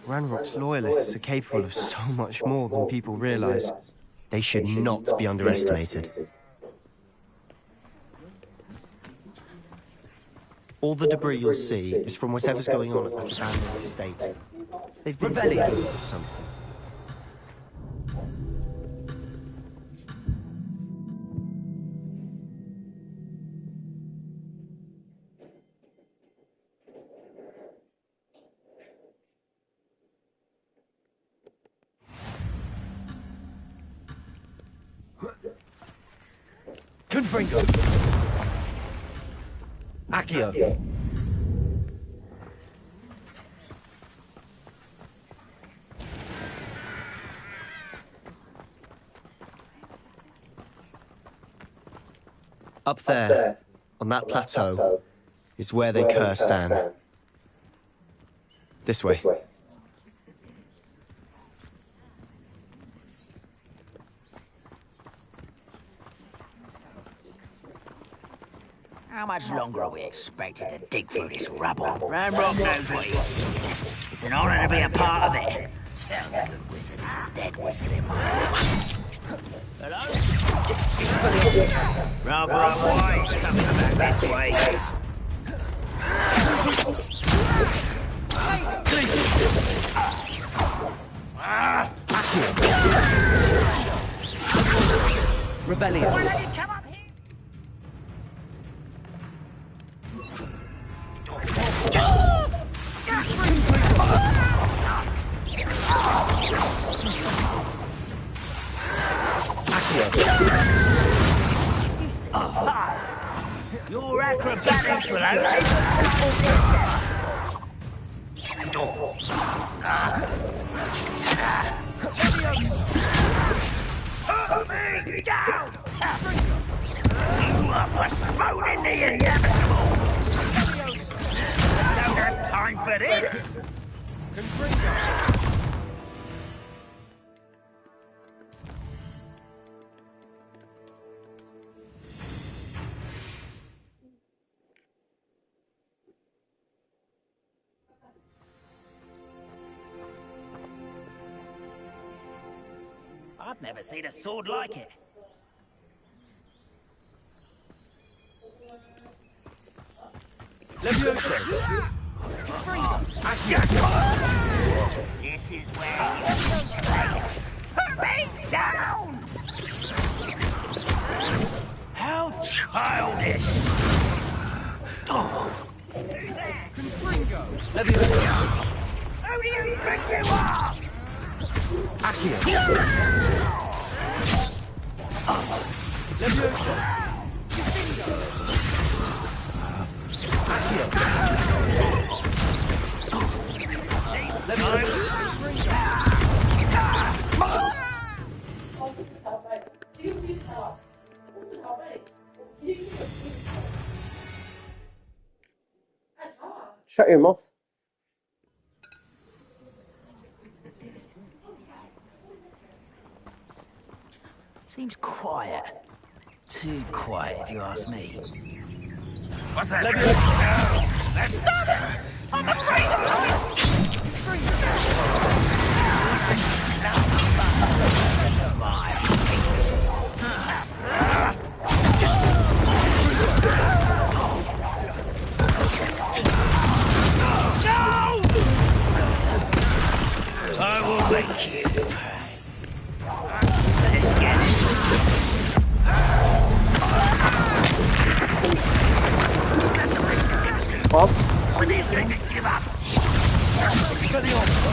Speaker 12: Ranrock's loyalists are capable of so much more than people realize. They should not be underestimated. All the debris you'll see is from whatever's going on at that abandoned estate. They've been digging for something.
Speaker 16: Confringo! Accio!
Speaker 12: Up there, on that plateau, is where they cursed Anne. This way.
Speaker 5: How much longer are we expected to dig through this rubble? Ranrock knows what he wants. It's an honor to be a part of it. Tell me good wizard is a dead wizard in my eyes. Hello? Rather unwise coming back this way.
Speaker 16: Rebellion.
Speaker 5: Your acrobatics will only put me down! You are postponing the inevitable! Don't have time for this! I've never seen a sword like it.
Speaker 16: Levioso!
Speaker 5: This is where you play. Put me down! How childish! Oh. Who's there?
Speaker 16: Confringo! Levioso!
Speaker 5: Who do you think you are?
Speaker 16: Accio! Levioso! Accio!
Speaker 1: Shut your mouth.
Speaker 5: Seems quiet. Too quiet, if you ask me. What's that? Let's stop it! I'm afraid of heights! I will make you pay. So let's get it.
Speaker 1: Bob?
Speaker 5: When are you going to give up?
Speaker 16: Expelliarmus!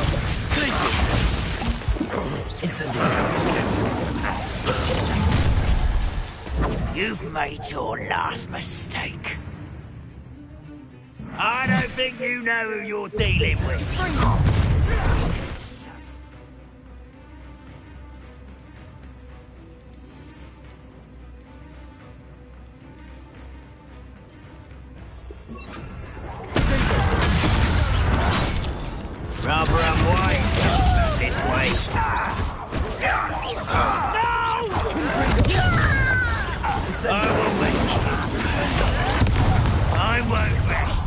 Speaker 16: Glacius!
Speaker 5: You've made your last mistake. I don't think you know who you're dealing with. Rather unwise. This way. No! I won't rest.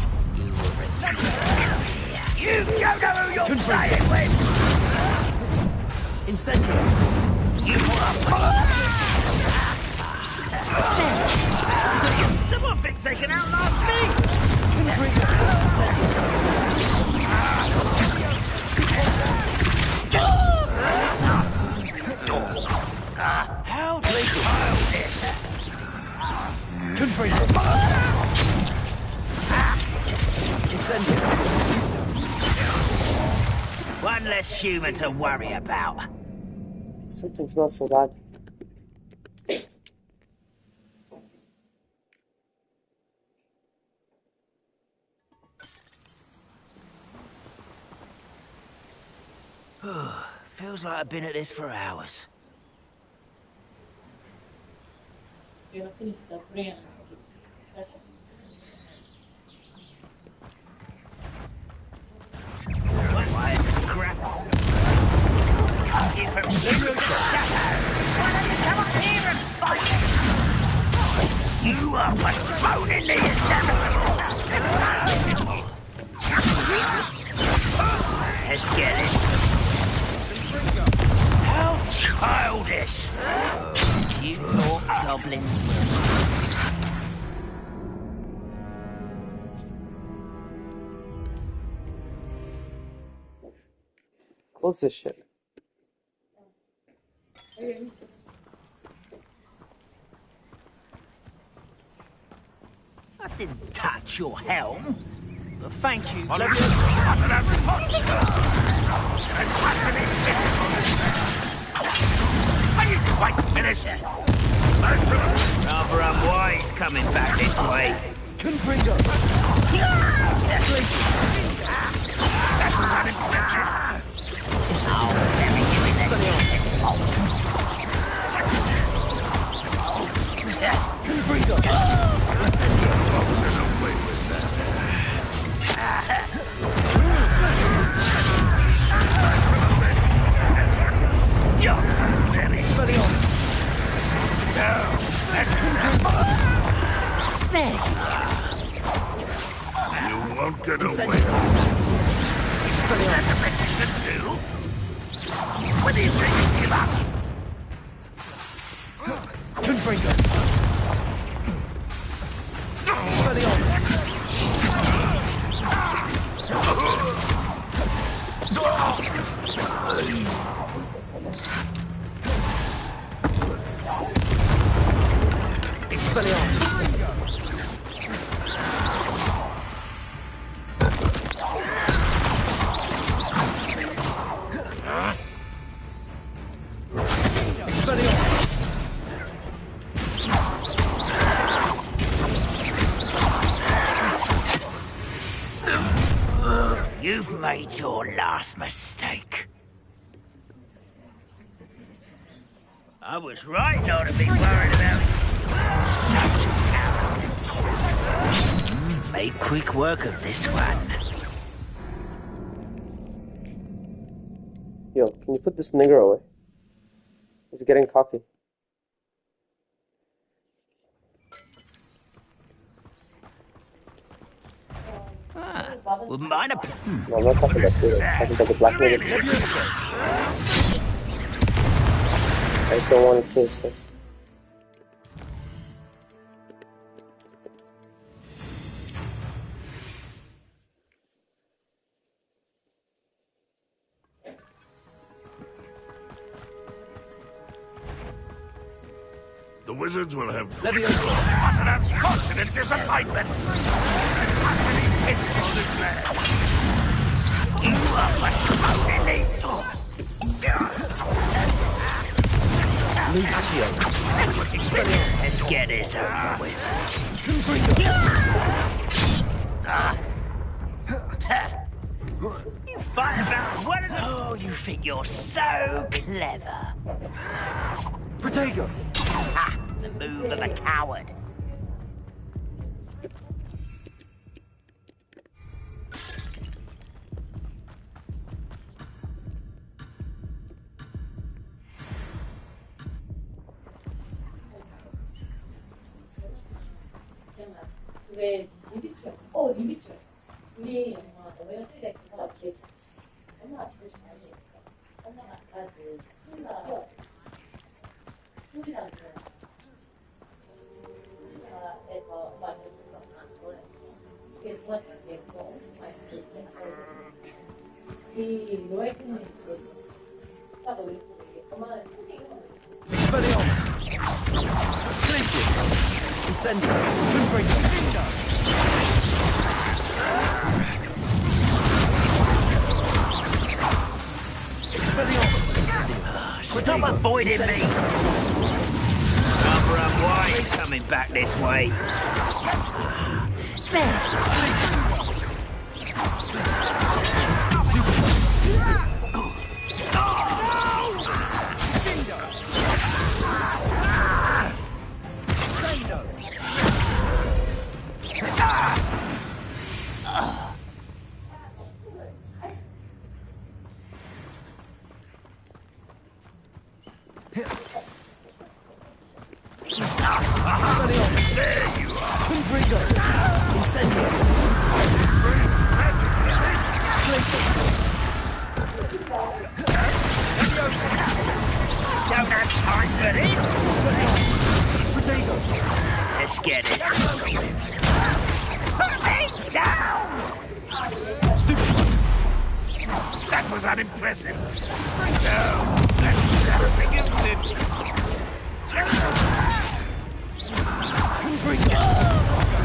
Speaker 5: You don't know who you're playing with!
Speaker 12: Incendio!
Speaker 5: You Someone thinks they can outlast me! How childish! One less human to worry about.
Speaker 1: Something smells so bad.
Speaker 5: Feels like I've been at this for hours. Why is it crap? Come here from shadow to shadow. Why don't you come up here and fight? You are postponing the inevitable. Let's get it. How childish! You thought goblins were...
Speaker 1: Close this shit.
Speaker 5: I didn't touch your helm. But thank you. Are you quite finished? Rather unwise coming back this way.
Speaker 12: Confringo!
Speaker 17: You won't get away.
Speaker 5: What do you think you give up?
Speaker 12: Confringo!
Speaker 5: You've made your last mistake. I was right not to be worried about such arrogance. Made quick work of this one.
Speaker 1: Yo, can you put this nigger away? He's getting cocky.
Speaker 5: Wouldn't mind a...
Speaker 1: No, I'm not talking about food. I'm talking about the black nigger. I just don't want to see his face.
Speaker 17: The wizards will have...
Speaker 5: What an unfortunate disappointment! You are but Let's get this over with. You fight about as well as oh, you think you're so clever.
Speaker 16: Protego!
Speaker 5: Ha! The move of a coward.
Speaker 6: 왜 리비츠? 리비츠. 우리 엄마 너네가 되게 그거 기억. 엄마가 제일 잘해. 엄마가 아까 그 혼자 소리라는 거. 에서 많이 불렀나? 그게 누구한테 얘기했어? 이 노예팀이 나도 우리 엄마는
Speaker 16: Expelliarmus! Glacius! Incendio! Moonbreaker! Expelliarmus! Incendio!
Speaker 5: Stop avoiding me! Rubber and White's coming back this way. Don't have time for this. Let's get it. Put me down!
Speaker 17: That was unimpressive. No, that's embarrassing, isn't it?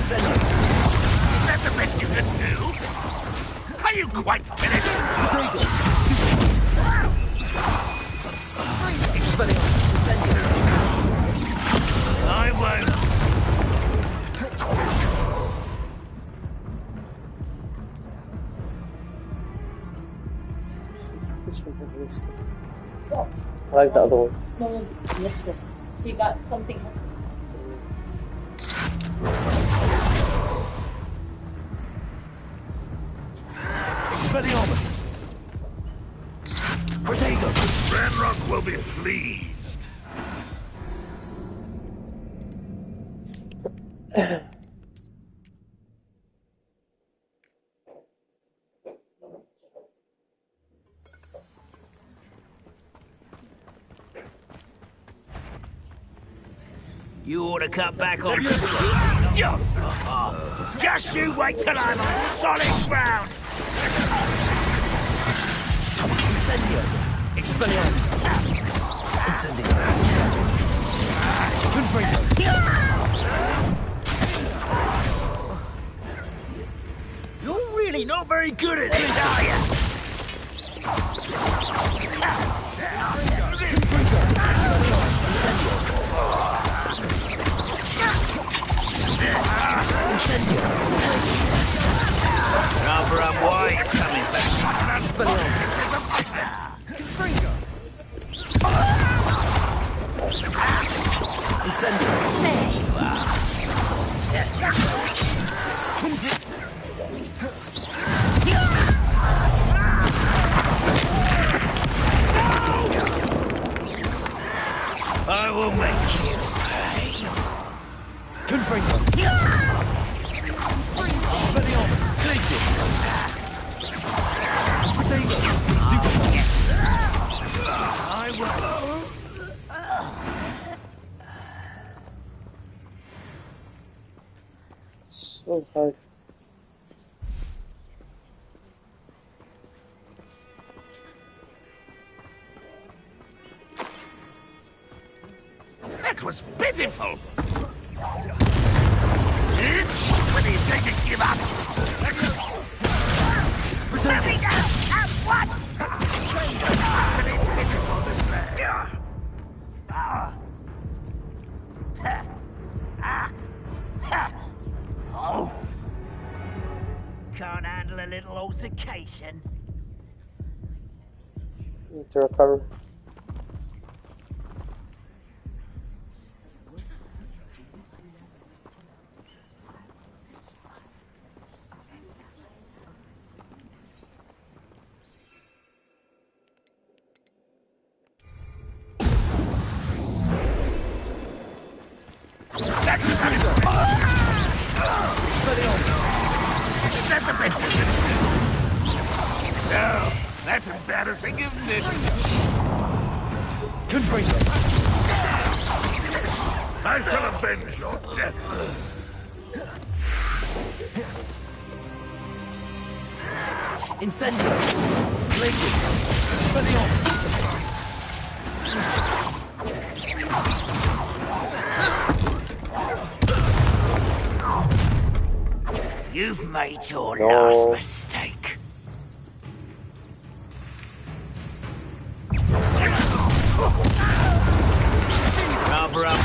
Speaker 17: Is that the best you can do? Are you quite finished?
Speaker 5: I won't.
Speaker 1: This one has no sticks. I like the other one.
Speaker 6: No, this is literal. She got something.
Speaker 16: Expelliarmus! Protego!
Speaker 17: Ranrock will be pleased.
Speaker 5: You ought to cut back on... Just you wait till I'm on solid ground!
Speaker 16: Incendio! Expelliarmus! Incendio!
Speaker 5: You're really not very good at this, are you? Rubber and White coming back.
Speaker 16: Incendio!
Speaker 5: I will make you pay.
Speaker 16: Confringo! Expelliarmus! Glacius! Protego!
Speaker 5: I will.
Speaker 1: So hard.
Speaker 17: That was pitiful. When he's going to give up.
Speaker 5: Let me go at once!
Speaker 18: settle a little altercation.
Speaker 1: Need to recover.
Speaker 17: Is that the best? No, that's embarrassing, isn't it?
Speaker 16: Confringo.
Speaker 17: I shall avenge your death.
Speaker 16: Incendio. Blazes. Expelliarmus.
Speaker 18: You've made your last mistake. Rubber up.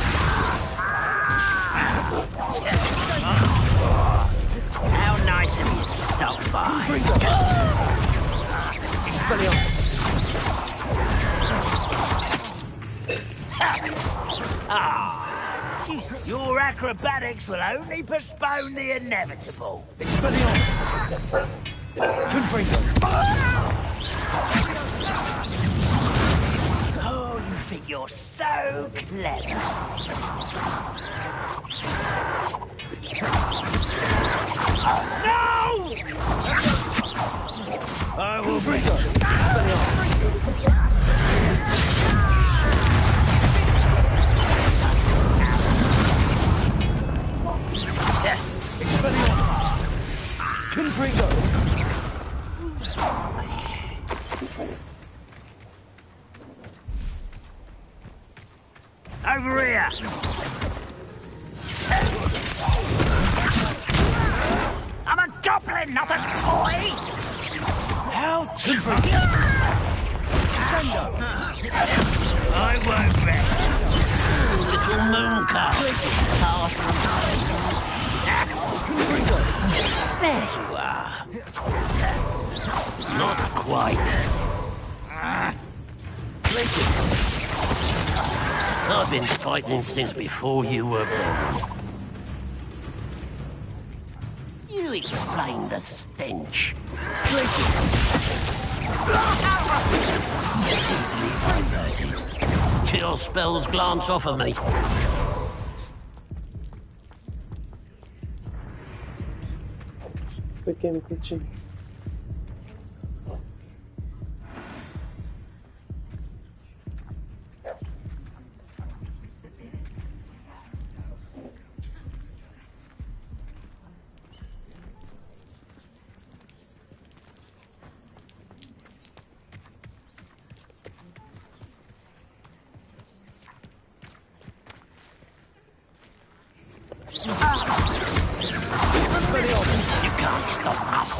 Speaker 18: How nice of you to stop by.
Speaker 16: Expelliarmus.
Speaker 18: Your acrobatics will only postpone the inevitable.
Speaker 16: Expelliarmus. Confringo.
Speaker 18: Oh, you think you're so clever. No! I will bring her.
Speaker 16: Expelliarmus. Confringo.
Speaker 18: Over here! I'm a goblin, not a toy! How confringo! I won't rest. Little moon calf. Far from there you are. Not quite. I've been fighting since before you were born. You explain the stench. Easily diverted. Kill spells glance off of me.
Speaker 1: Quick game glitching.
Speaker 18: You can't stop us.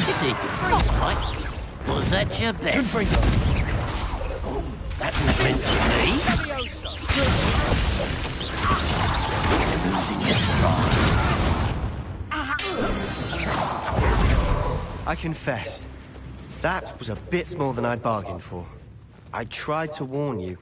Speaker 18: Pity. Right. Was that your bet? Oh, that was meant for me. Losing your pride.
Speaker 12: I confess, that was a bit more than I'd bargained for. I tried to warn you.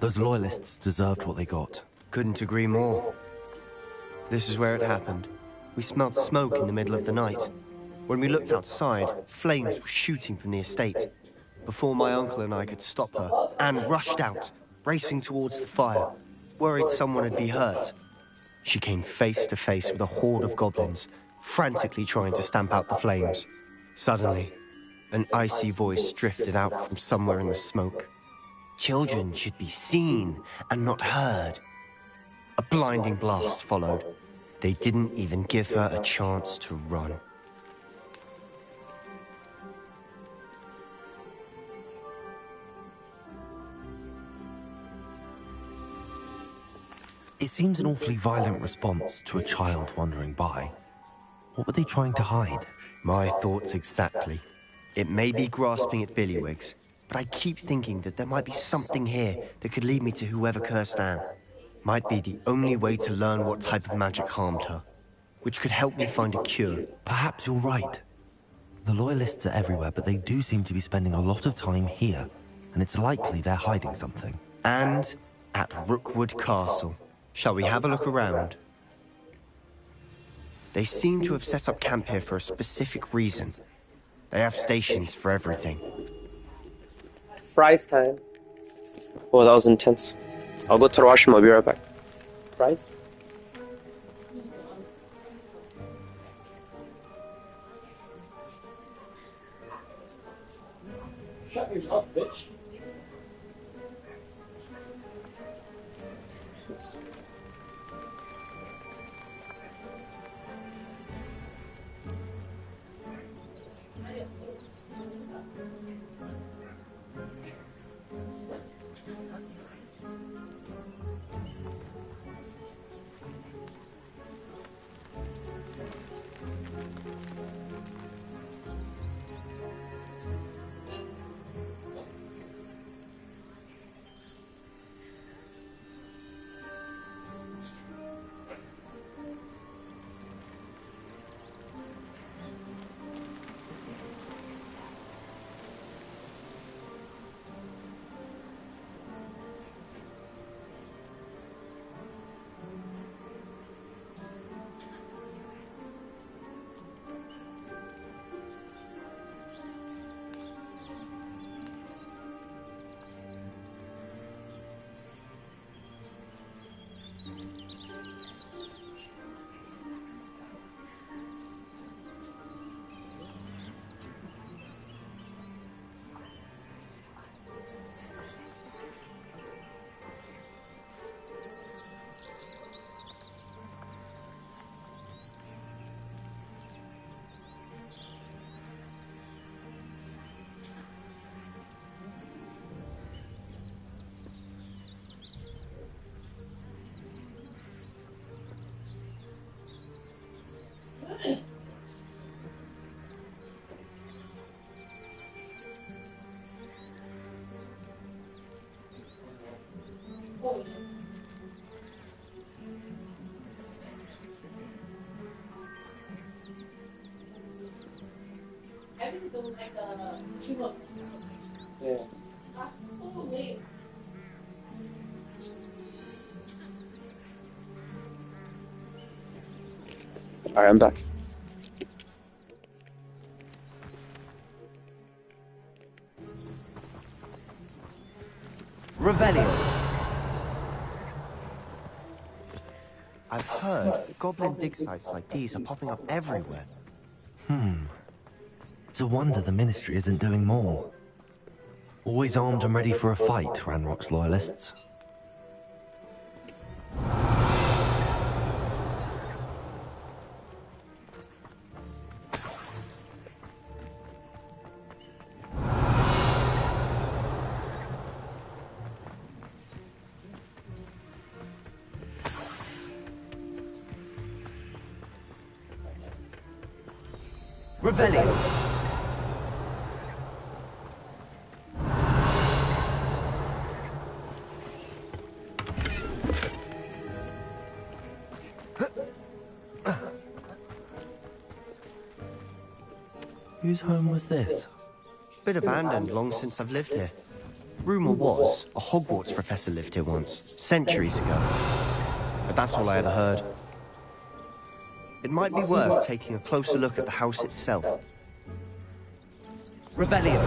Speaker 4: Those loyalists deserved what they got.
Speaker 12: Couldn't agree more. This is where it happened. We smelled smoke in the middle of the night. When we looked outside, flames were shooting from the estate. Before my uncle and I could stop her, Anne rushed out, racing towards the fire, worried someone had been hurt. She came face to face with a horde of goblins, frantically trying to stamp out the flames. Suddenly, an icy voice drifted out from somewhere in the smoke. Children should be seen and not heard. A blinding blast followed. They didn't even give her a chance to run.
Speaker 4: It seems an awfully violent response to a child wandering by. What were they trying to hide?
Speaker 12: My thoughts exactly. It may be grasping at Billywigs, but I keep thinking that there might be something here that could lead me to whoever cursed Anne. Might be the only way to learn what type of magic harmed her, which could help me find a cure.
Speaker 4: Perhaps you're right. The Loyalists are everywhere, but they do seem to be spending a lot of time here, and it's likely they're hiding something.
Speaker 12: And at Rookwood Castle. Shall we have a look around? They seem to have set up camp here for a specific reason. They have stations for everything.
Speaker 1: Fries time. Oh, that was intense. I'll go to the washroom, I'll be right back. Fries?
Speaker 6: Shut your mouth, bitch.
Speaker 1: Yeah. Alright, I'm back.
Speaker 12: Revelio. I've heard that goblin dig sites like these are popping up everywhere.
Speaker 4: It's a wonder the Ministry isn't doing more. Always armed and ready for a fight, Ranrock's Loyalists.
Speaker 12: Revelio.
Speaker 4: Whose home was this?
Speaker 12: Bit abandoned long since I've lived here. Rumour was a Hogwarts professor lived here once, centuries ago. But that's all I ever heard. It might be worth taking a closer look at the house itself.
Speaker 16: Revelio.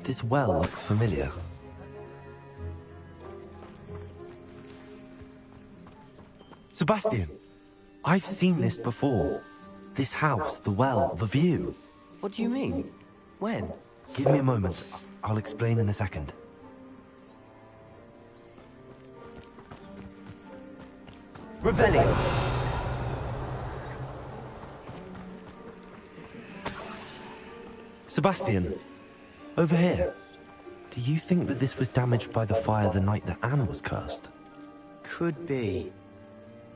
Speaker 4: This well looks familiar. Sebastian, I've seen this before. This house, the well, the view.
Speaker 12: What do you mean? When?
Speaker 4: Give me a moment. I'll explain in a second.
Speaker 16: Revelio.
Speaker 4: Sebastian, over here. Do you think that this was damaged by the fire the night that Anne was cursed?
Speaker 12: Could be.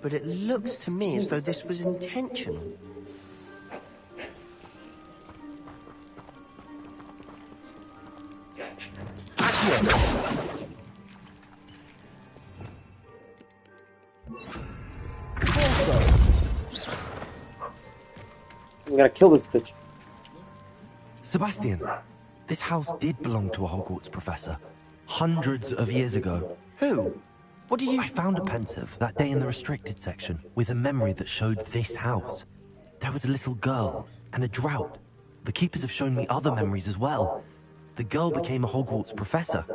Speaker 12: But it looks to me as though this was intentional.
Speaker 1: I'm gonna kill this bitch.
Speaker 4: Sebastian, this house did belong to a Hogwarts professor. Hundreds of years ago.
Speaker 12: Who? What do you...
Speaker 4: I found a pensive that day in the restricted section with a memory that showed this house. There was a little girl and a drought. The keepers have shown me other memories as well. The girl became a Hogwarts professor.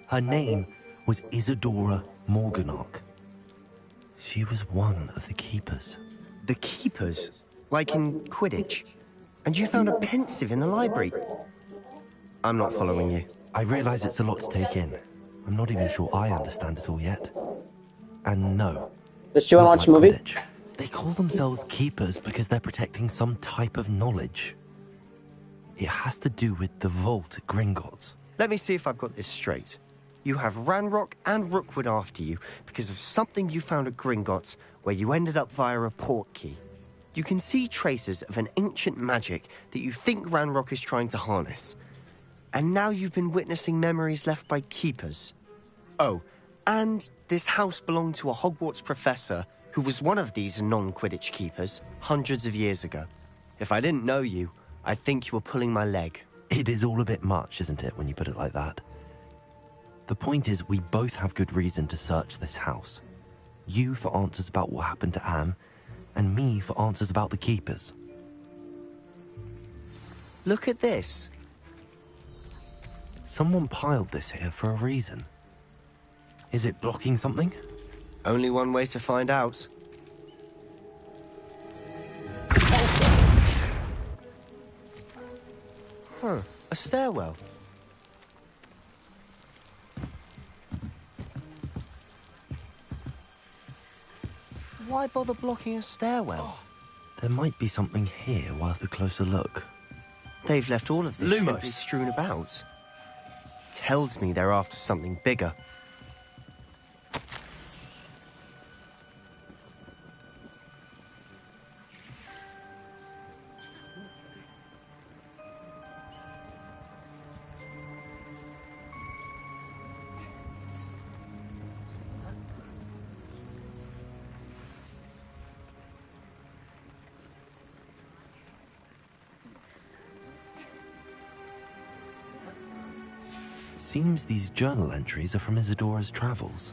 Speaker 4: Her name was Isadora Morganach. She was one of the keepers.
Speaker 12: The keepers? Like in Quidditch? And you found a pensive in the library? I'm not following you.
Speaker 4: I realize it's a lot to take in. I'm not even sure I understand it all yet. And no.
Speaker 1: Does she want to watch a movie?
Speaker 4: Quidditch. They call themselves keepers because they're protecting some type of knowledge. It has to do with the vault at Gringotts.
Speaker 12: Let me see if I've got this straight. You have Ranrock and Rookwood after you because of something you found at Gringotts where you ended up via a portkey. You can see traces of an ancient magic that you think Ranrock is trying to harness. And now you've been witnessing memories left by keepers. Oh, and this house belonged to a Hogwarts professor who was one of these non-Quidditch keepers hundreds of years ago. If I didn't know you, I'd think you were pulling my leg.
Speaker 4: It is all a bit much, isn't it, when you put it like that? The point is, we both have good reason to search this house. You for answers about what happened to Anne, and me for answers about the keepers.
Speaker 12: Look at this.
Speaker 4: Someone piled this here for a reason. Is it blocking something?
Speaker 12: Only one way to find out. Huh, a stairwell. Why bother blocking a stairwell?
Speaker 4: There might be something here worth a closer look.
Speaker 12: They've left all of this
Speaker 4: Lumos.
Speaker 12: simply strewn about. Tells me they're after something bigger.
Speaker 4: Seems these journal entries are from Isadora's travels.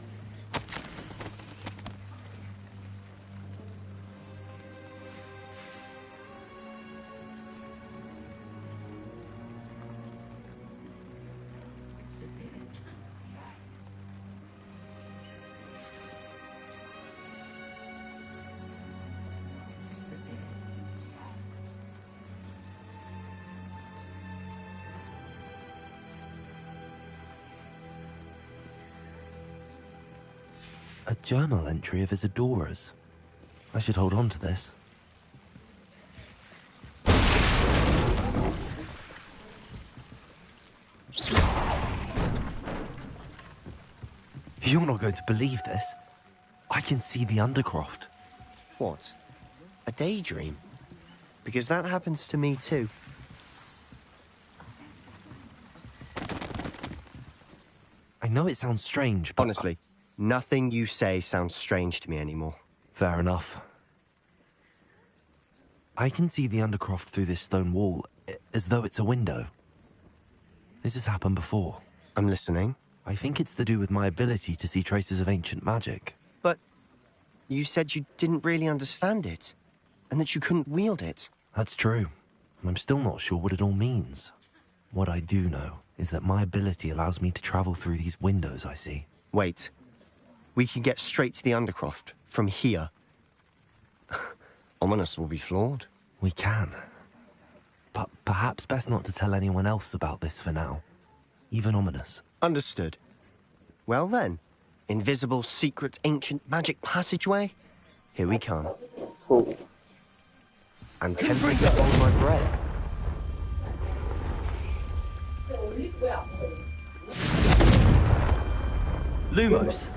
Speaker 4: A journal entry of Isadora's. I should hold on to this. You're not going to believe this. I can see the Undercroft.
Speaker 12: What? A daydream? Because that happens to me too.
Speaker 4: I know it sounds strange, but...
Speaker 12: Honestly, nothing you say sounds strange to me anymore.
Speaker 4: Fair enough. I can see the Undercroft through this stone wall, as though it's a window. This has happened before.
Speaker 12: I'm listening.
Speaker 4: I think it's to do with my ability to see traces of ancient magic.
Speaker 12: But you said you didn't really understand it, and that you couldn't wield it.
Speaker 4: That's true, and I'm still not sure what it all means. What I do know is that my ability allows me to travel through these windows I see.
Speaker 12: Wait. We can get straight to the Undercroft from here. Ominous will be flawed.
Speaker 4: We can. But perhaps best not to tell anyone else about this for now. Even Ominous.
Speaker 12: Understood. Well then, invisible, secret, ancient magic passageway? Here we come.
Speaker 1: Cool.
Speaker 12: I'm tempted to hold my breath. Lumos.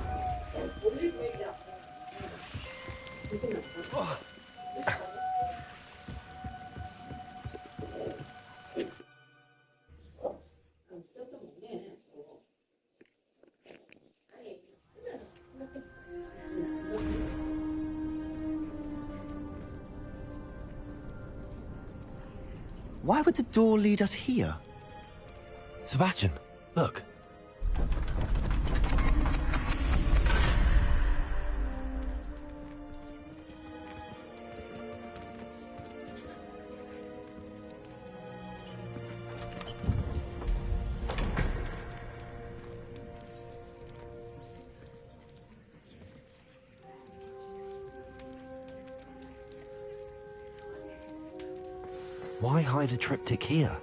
Speaker 12: Why would the door lead us here?
Speaker 4: Sebastian, look. Why hide a triptych here?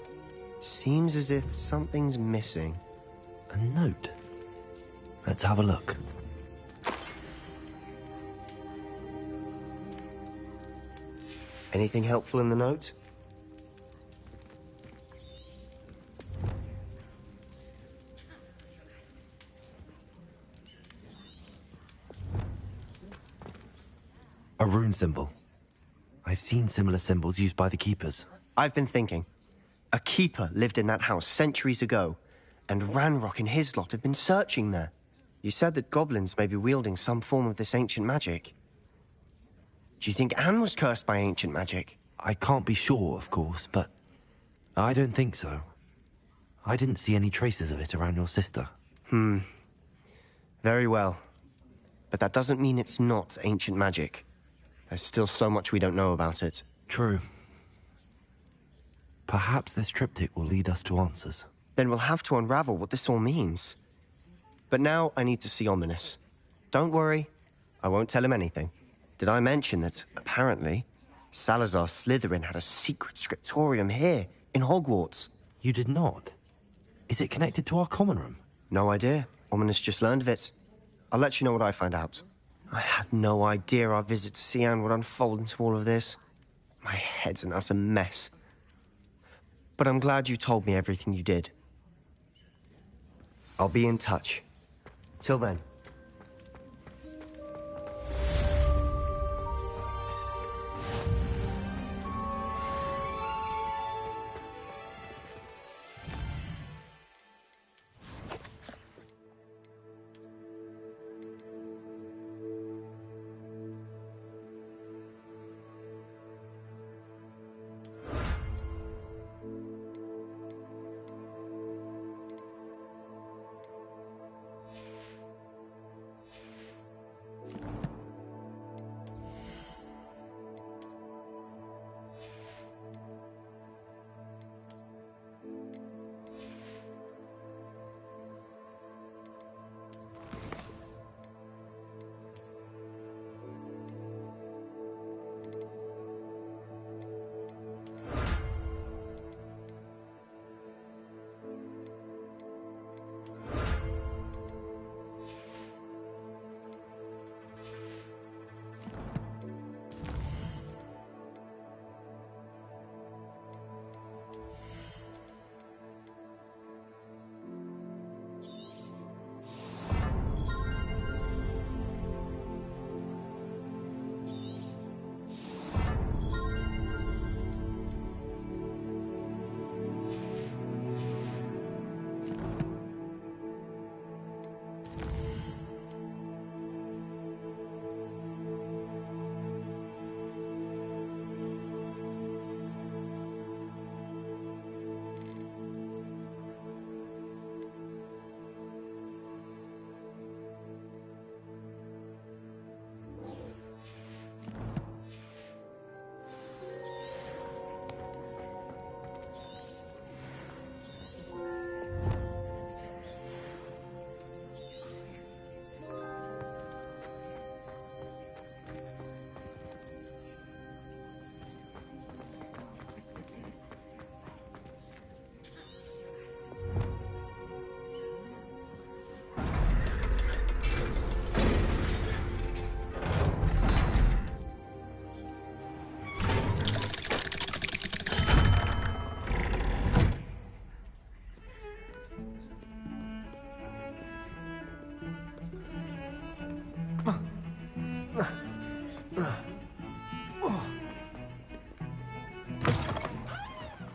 Speaker 12: Seems as if something's missing.
Speaker 4: A note. Let's have a look.
Speaker 12: Anything helpful in the note?
Speaker 4: A rune symbol. I've seen similar symbols used by the keepers.
Speaker 12: I've been thinking. A keeper lived in that house centuries ago, and Ranrock and his lot have been searching there. You said that goblins may be wielding some form of this ancient magic. Do you think Anne was cursed by ancient magic?
Speaker 4: I can't be sure, of course, but I don't think so. I didn't see any traces of it around your sister.
Speaker 12: Very well. But that doesn't mean it's not ancient magic. There's still so much we don't know about it.
Speaker 4: True. Perhaps this triptych will lead us to answers.
Speaker 12: Then we'll have to unravel what this all means. But now I need to see Ominous. Don't worry, I won't tell him anything. Did I mention that, apparently, Salazar Slytherin had a secret scriptorium here, in Hogwarts?
Speaker 4: You did not? Is it connected to our common room?
Speaker 12: No idea. Ominous just learned of it. I'll let you know what I find out. I had no idea our visit to Cian would unfold into all of this. My head's an utter mess. But I'm glad you told me everything you did. I'll be in touch. Till then.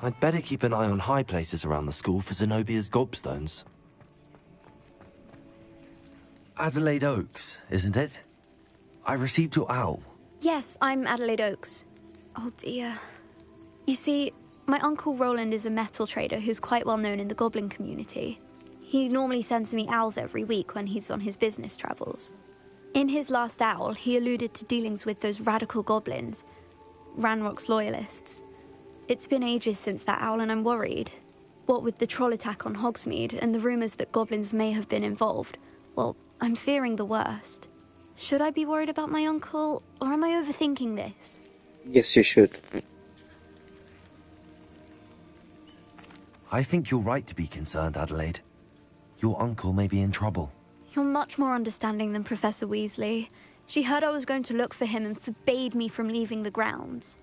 Speaker 4: I'd better keep an eye on high places around the school for Zenobia's gobstones. Adelaide Oaks, isn't it? I received your owl.
Speaker 19: Yes, I'm Adelaide Oaks. Oh dear. You see, my Uncle Roland is a metal trader who's quite well known in the goblin community. He normally sends me owls every week when he's on his business travels. In his last owl, he alluded to dealings with those radical goblins, Ranrock's loyalists. It's been ages since that owl and I'm worried. What with the troll attack on Hogsmeade and the rumours that goblins may have been involved, well, I'm fearing the worst. Should I be worried about my uncle, or am I overthinking this?
Speaker 1: Yes, you should.
Speaker 4: I think you're right to be concerned, Adelaide. Your uncle may be in trouble.
Speaker 19: You're much more understanding than Professor Weasley. She heard I was going to look for him and forbade me from leaving the grounds.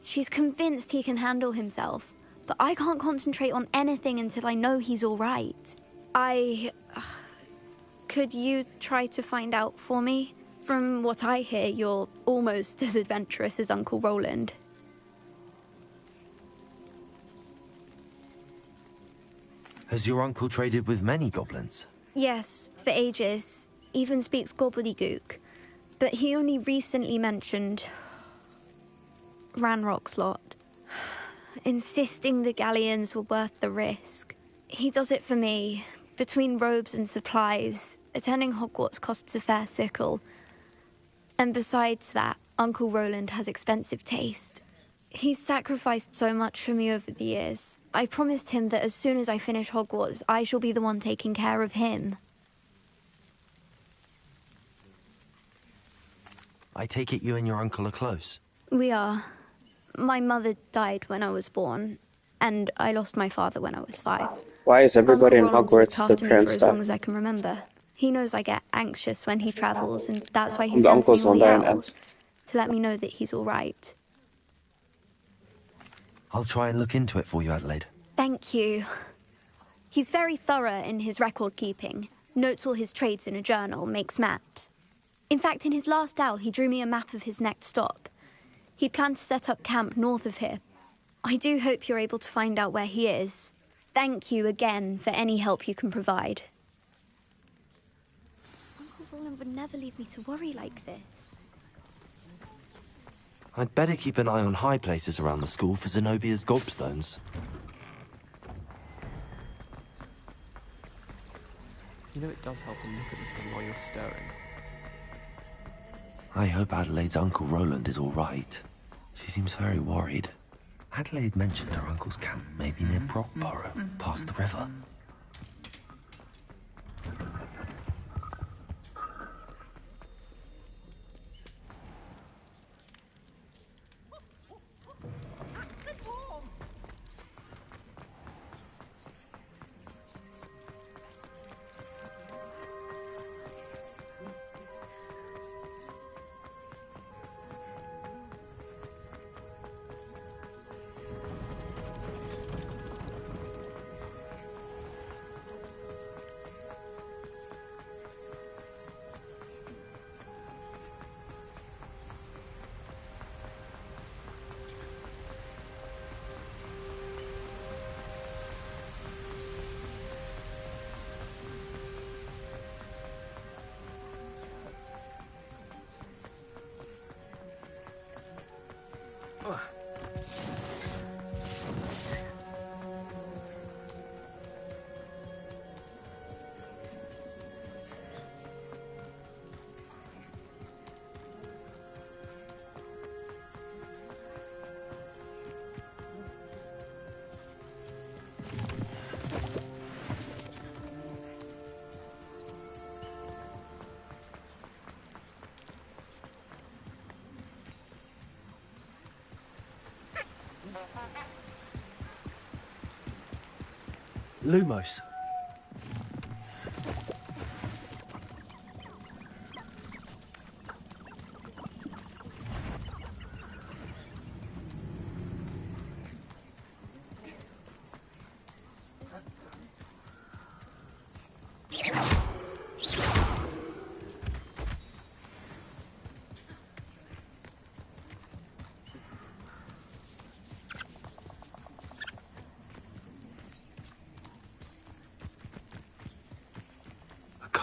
Speaker 19: She's convinced he can handle himself, but I can't concentrate on anything until I know he's all right. Could you try to find out for me? From what I hear, you're almost as adventurous as Uncle Roland.
Speaker 4: Has your uncle traded with many goblins?
Speaker 19: Yes, for ages. Even speaks gobbledygook. But he only recently mentioned Ranrock's lot, insisting the galleons were worth the risk. He does it for me. Between robes and supplies, attending Hogwarts costs a fair sickle. And besides that, Uncle Roland has expensive taste. He's sacrificed so much for me over the years. I promised him that as soon as I finish Hogwarts, I shall be the one taking care of him.
Speaker 4: I take it you and your uncle are close?
Speaker 19: We are. My mother died when I was born, and I lost my father when I was 5.
Speaker 1: Why is everybody in
Speaker 19: Uncle Roland's
Speaker 1: Hogwarts
Speaker 19: looked
Speaker 1: the
Speaker 19: after me
Speaker 1: parent
Speaker 19: for as
Speaker 1: stuff?
Speaker 19: long as I can remember. He knows I get anxious when he travels, and that's why he
Speaker 1: The
Speaker 19: sends me
Speaker 1: uncles
Speaker 19: all
Speaker 1: on
Speaker 19: the
Speaker 1: the
Speaker 19: owls,
Speaker 1: internet.
Speaker 19: to let me know that he's all right.
Speaker 4: I'll try and look into it for you, Adelaide.
Speaker 19: Thank you. He's very thorough in his record keeping, notes all his trades in a journal, makes maps. In fact, in his last owl, he drew me a map of his next stop. He'd planned to set up camp north of here. I do hope you're able to find out where he is. Thank you again for any help you can provide. Uncle Roland would never leave me to worry like this.
Speaker 4: I'd better keep an eye on high places around the school for Zenobia's gobstones.
Speaker 20: You know it does help to look at the thing while you're stirring.
Speaker 4: I hope Adelaide's Uncle Roland is all right. She seems very worried. Adelaide mentioned her uncle's camp may be near Brockborough, past the river.
Speaker 16: Lumos.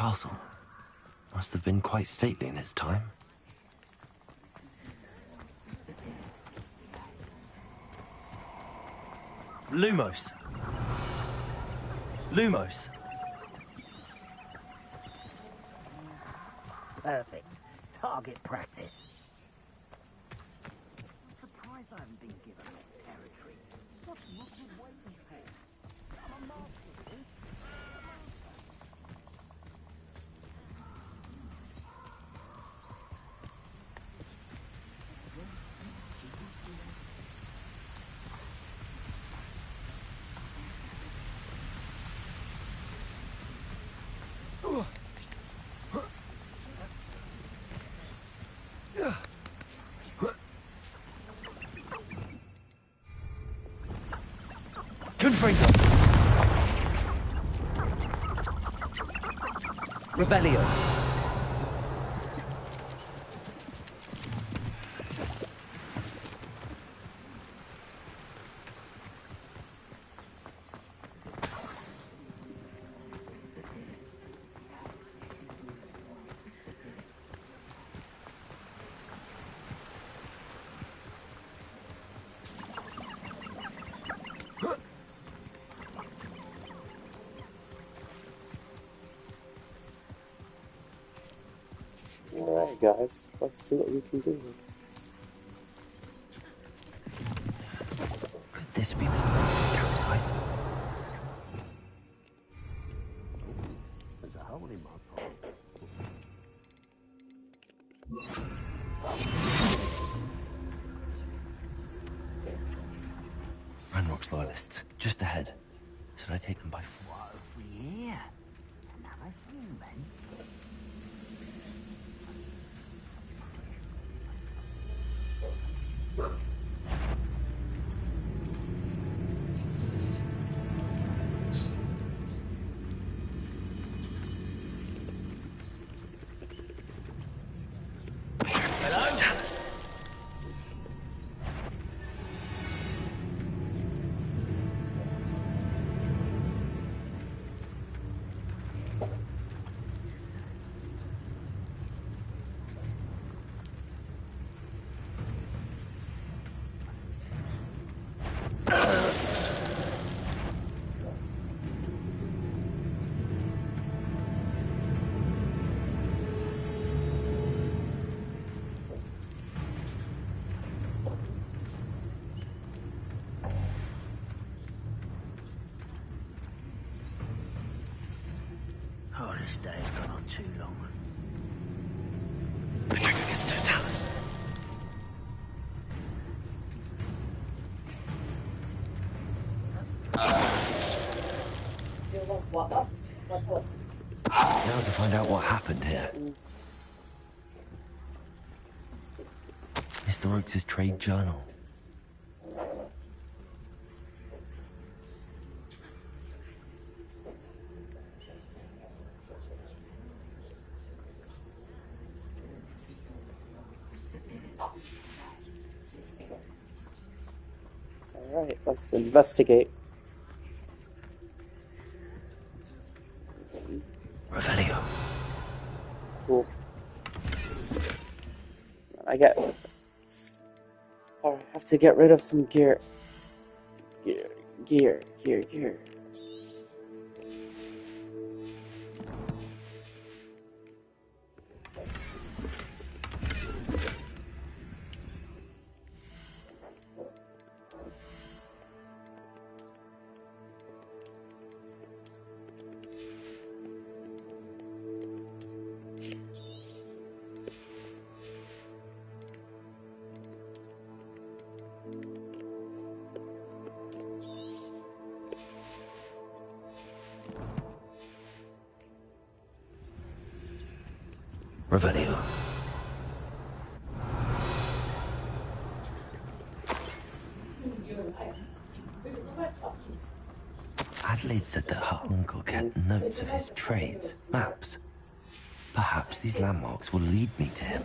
Speaker 4: castle. Must have been quite stately in its time. Lumos. Lumos.
Speaker 18: Perfect. Target practice. I'm surprised I haven't been given more territory. What's Rookwood waiting for? I'm a master.
Speaker 16: Confringo. Revelio.
Speaker 1: Alright guys, let's see what we can do.
Speaker 4: Could this be Mr. Fox's campsite?
Speaker 18: There's a hole in my pole.
Speaker 4: Ranrock's loyalists, just ahead. Should I take them by foot?
Speaker 18: Yeah. Another human. Oh, this day's gone on too long.
Speaker 4: The trigger gets to Talus. Now to find out what happened here. Mr. Oakes' trade journal.
Speaker 1: Alright, let's investigate.
Speaker 4: Revelio.
Speaker 1: Cool. Alright, I have to get rid of some gear. Gear.
Speaker 4: Revelio. Adelaide said that her uncle kept notes of his trades, maps. Perhaps these landmarks will lead me to him.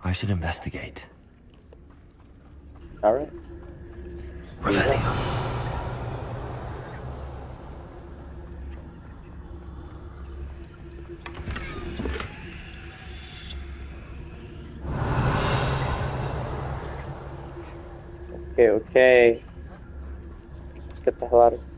Speaker 4: I should investigate.
Speaker 1: Alright.
Speaker 4: Revelio.
Speaker 1: Okay. Let's get the hell out of here.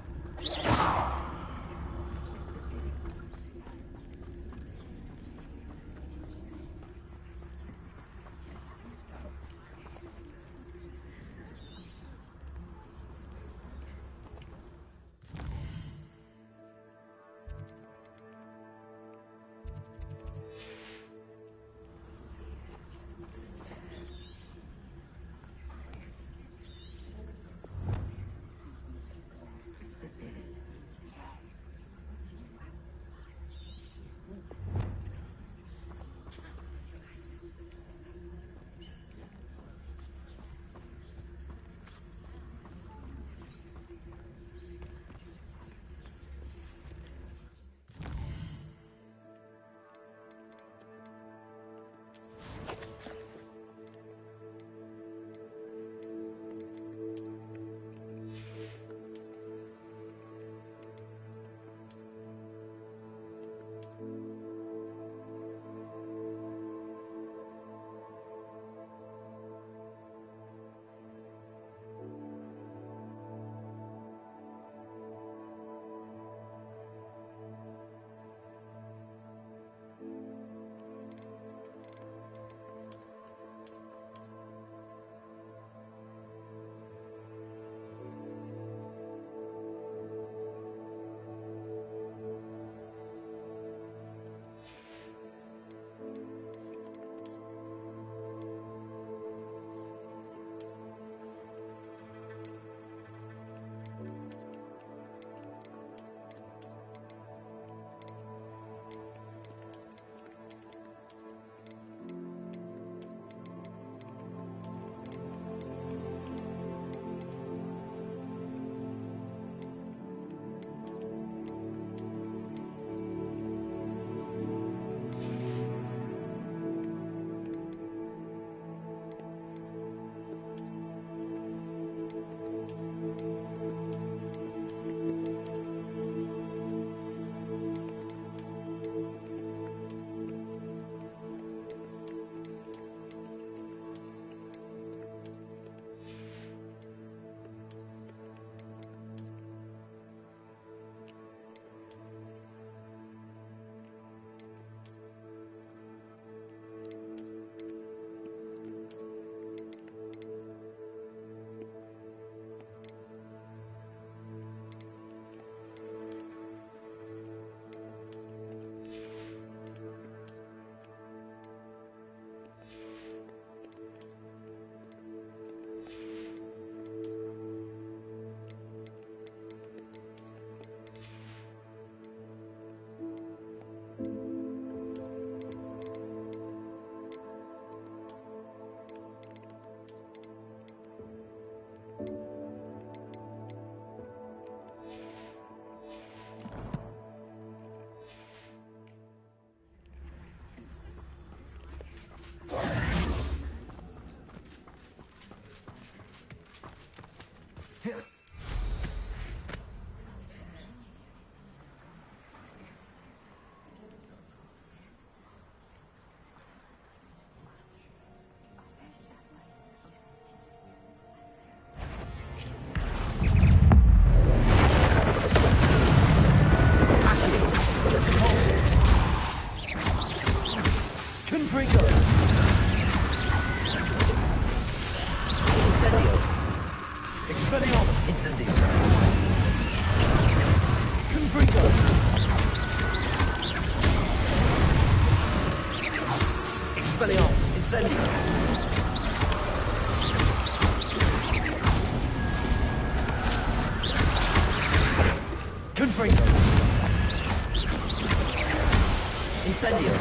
Speaker 16: Incendio.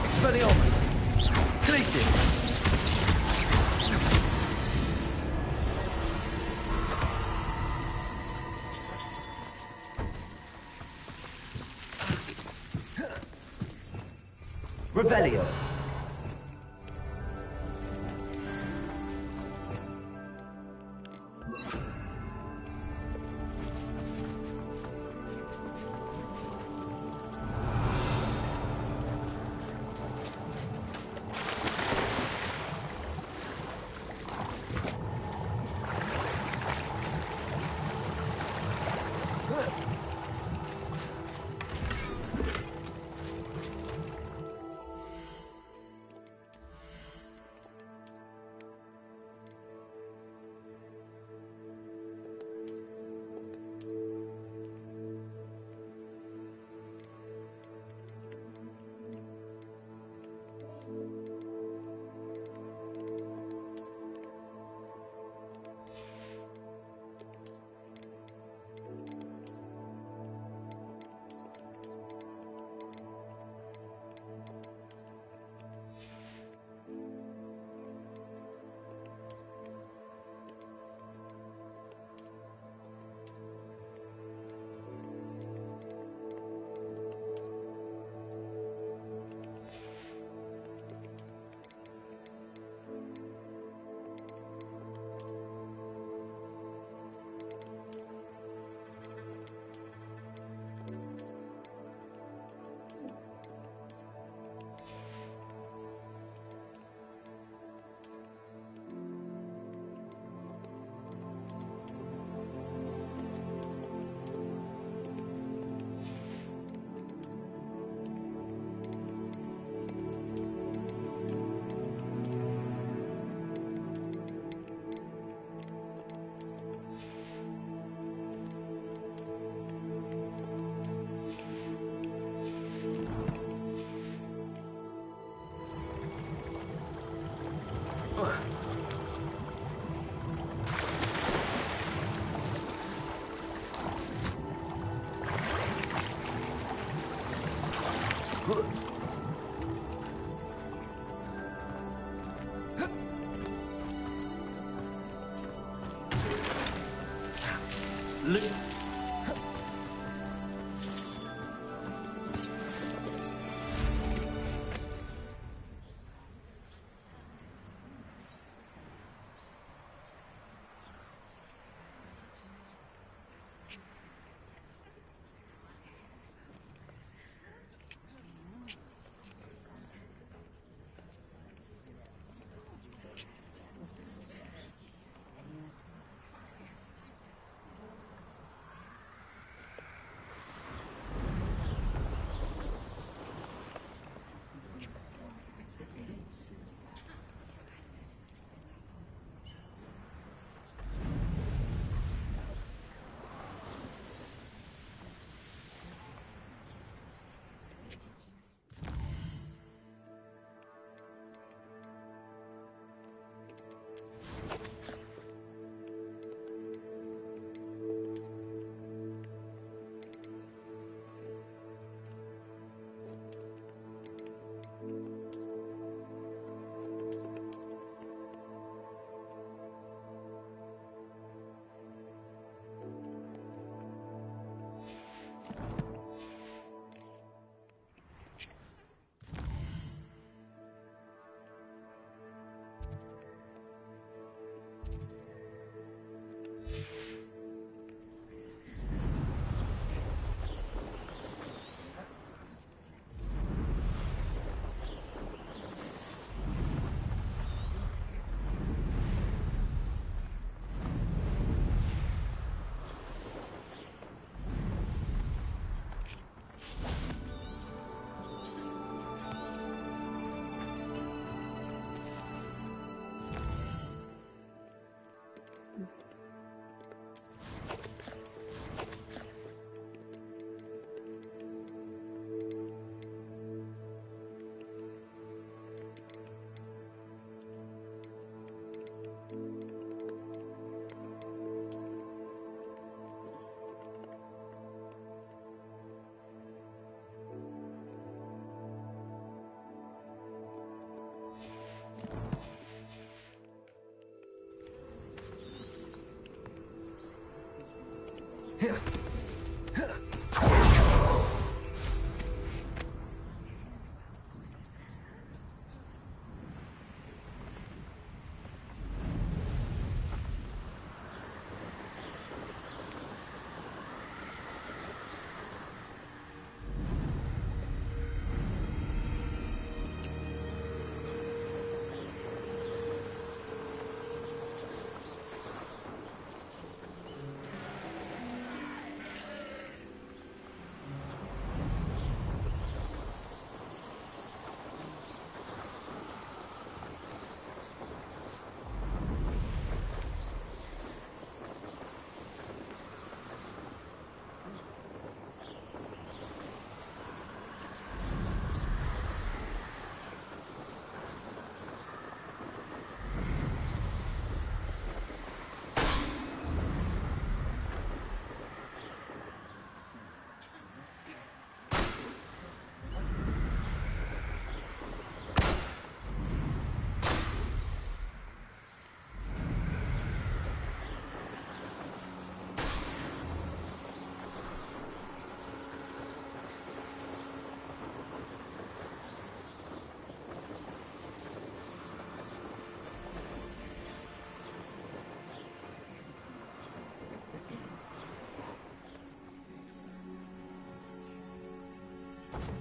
Speaker 16: Expelliarmus. Glacius. Revelio.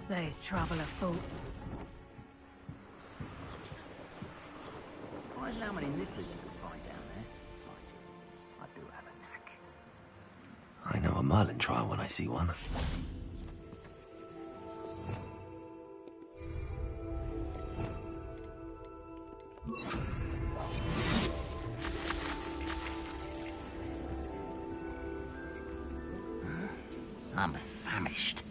Speaker 7: There's trouble afoot.
Speaker 18: Surprised how many nippers you can find down there. I do have a knack.
Speaker 4: I know a Merlin trial when I see one.
Speaker 18: I'm famished.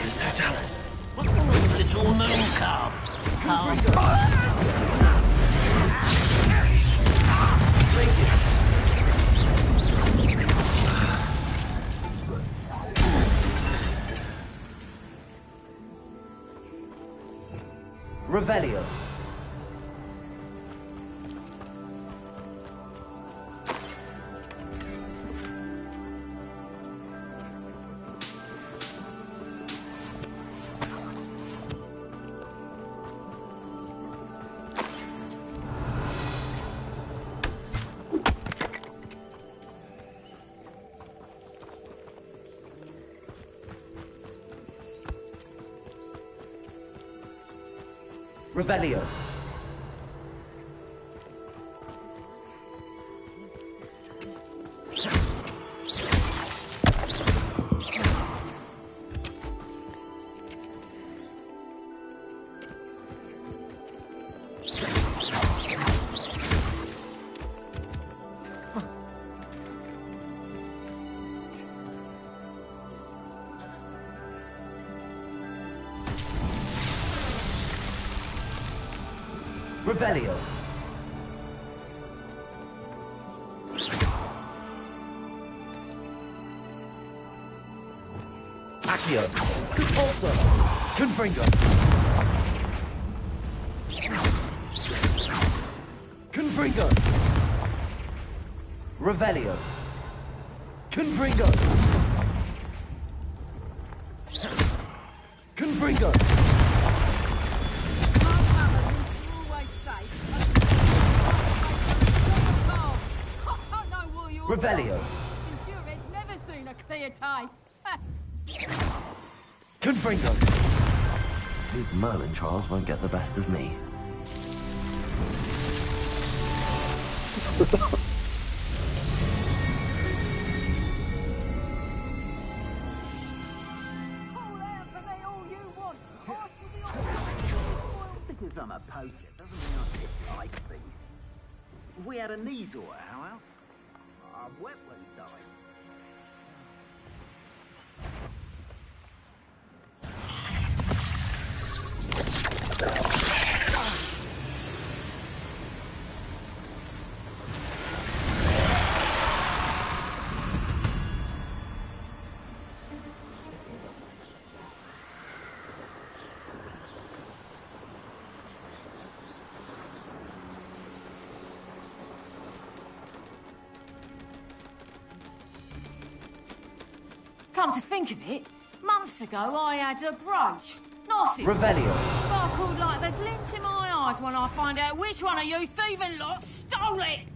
Speaker 18: Mr. Dallas, what was little moon calf?
Speaker 16: Revelio. Revelio. Revelio. Accio. Compulso. Confringo. Confringo. Revelio. Confringo. Confringo. Revelio.
Speaker 7: Never seen a clear time.
Speaker 16: Confringo.
Speaker 4: His Merlin trials won't get the best of me.
Speaker 18: Because I'm a poacher doesn't mean I pick like things. If we had a Kneazor at our house, I'd wet when he died.
Speaker 21: Come to think of it, months ago I had a brooch. Nice.
Speaker 16: Revelio.
Speaker 21: Sparkled like the glint in my eyes when I find out which one of you thieving lot stole it.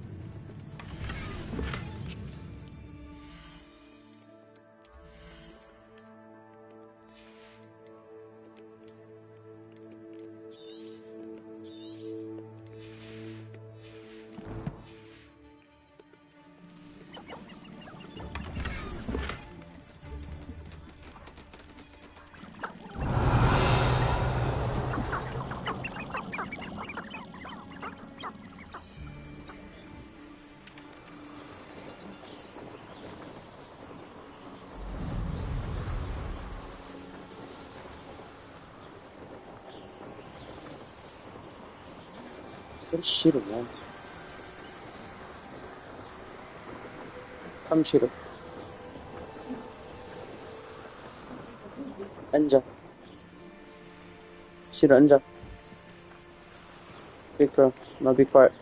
Speaker 1: What does Shiro want? Come, Shiro. Anja. Shiro, Anja. Big girl, now be quiet.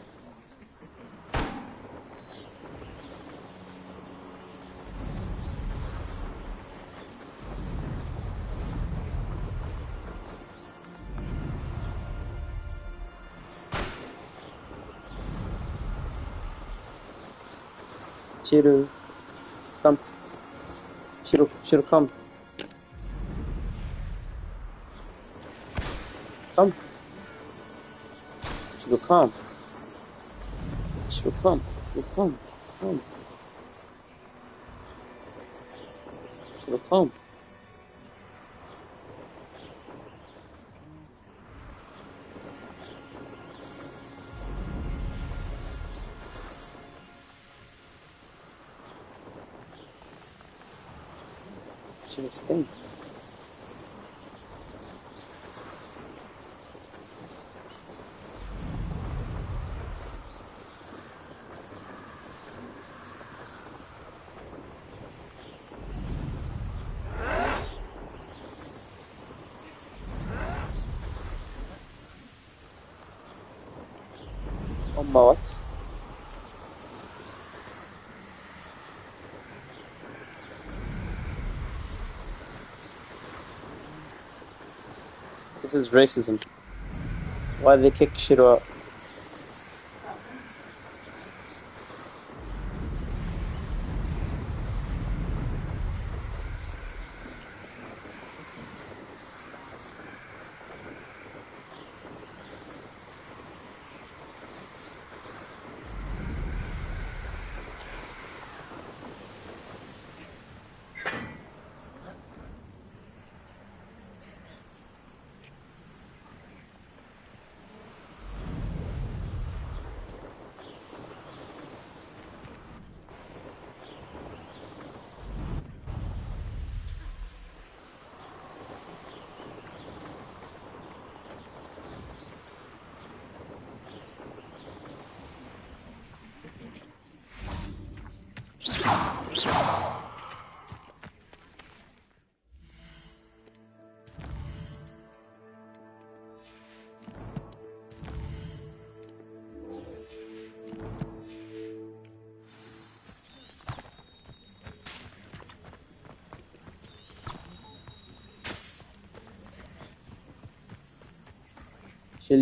Speaker 1: Shiro, come. Shiro, come. Come. Shiro, come. Shiro, come. Shiro, come. Come. Shiro, come. Shiro, stay. what? This is racism. Why they kick Shiro out?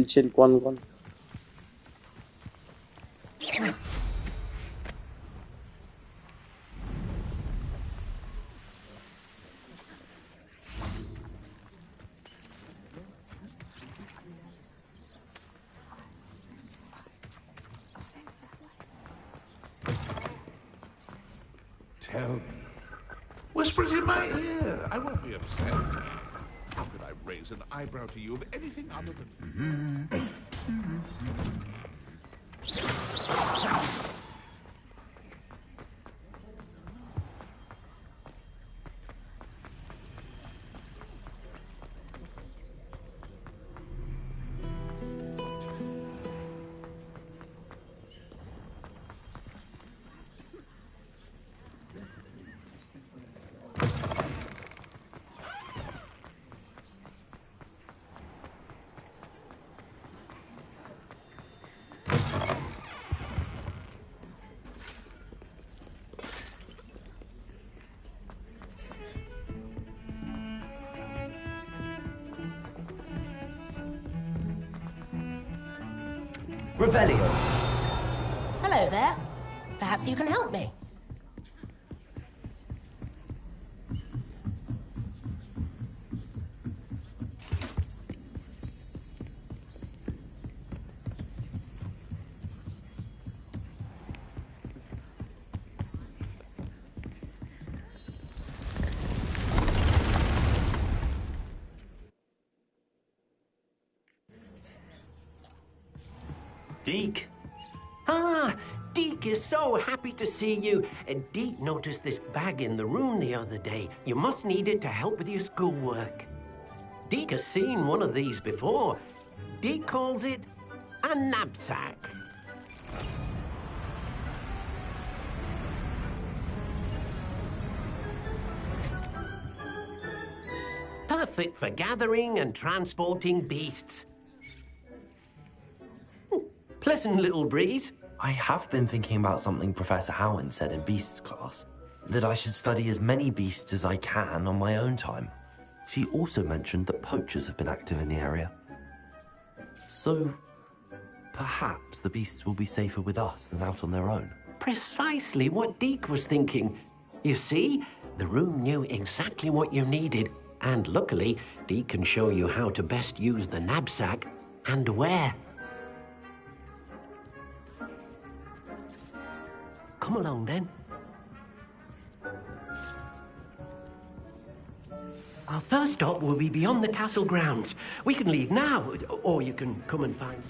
Speaker 1: Chill, go on.
Speaker 17: Tell me. Whispers in my ear. I won't be upset. How could I raise an eyebrow to you of anything other than...
Speaker 16: Revelio.
Speaker 11: Hello there. Perhaps you can help me.
Speaker 13: Deke? Ah, Deke is so happy to see you. Deke noticed this bag in the room the other day. You must need it to help with your schoolwork. Deke has seen one of these before. Deke calls it a knapsack. Perfect for gathering and transporting beasts. Pleasant little breeze.
Speaker 4: I have been thinking about something Professor Howin said in Beasts class, that I should study as many beasts as I can on my own time. She also mentioned that poachers have been active in the area. So, perhaps the beasts will be safer with us than out on their own.
Speaker 13: Precisely what Deke was thinking. You see, the room knew exactly what you needed, and luckily, Deke can show you how to best use the knapsack and where. Come along, then. Our first stop will be beyond the castle grounds. We can leave now, or you can come and find...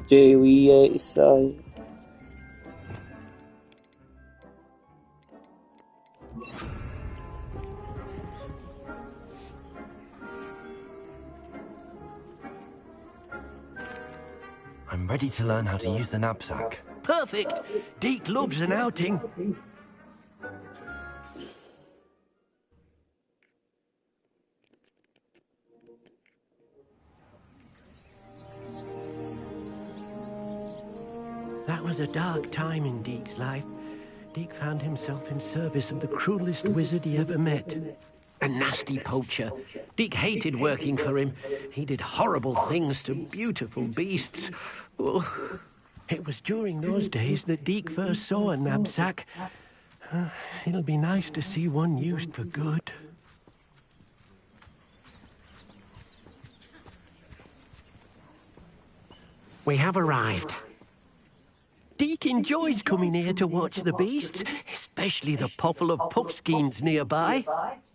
Speaker 1: جاي إساي.
Speaker 4: I'm ready to learn how to use the knapsack.
Speaker 13: Perfect. Deke loves an outing. That was a dark time in Deke's life. Deke found himself in service of the cruelest wizard he ever met. A nasty poacher. Deke hated working for him. He did horrible things to beautiful beasts. Oh. It was during those days that Deke first saw a knapsack. It'll be nice to see one used for good. We have arrived. Deke enjoys coming here to watch the beasts, especially the potful of puffskeins nearby.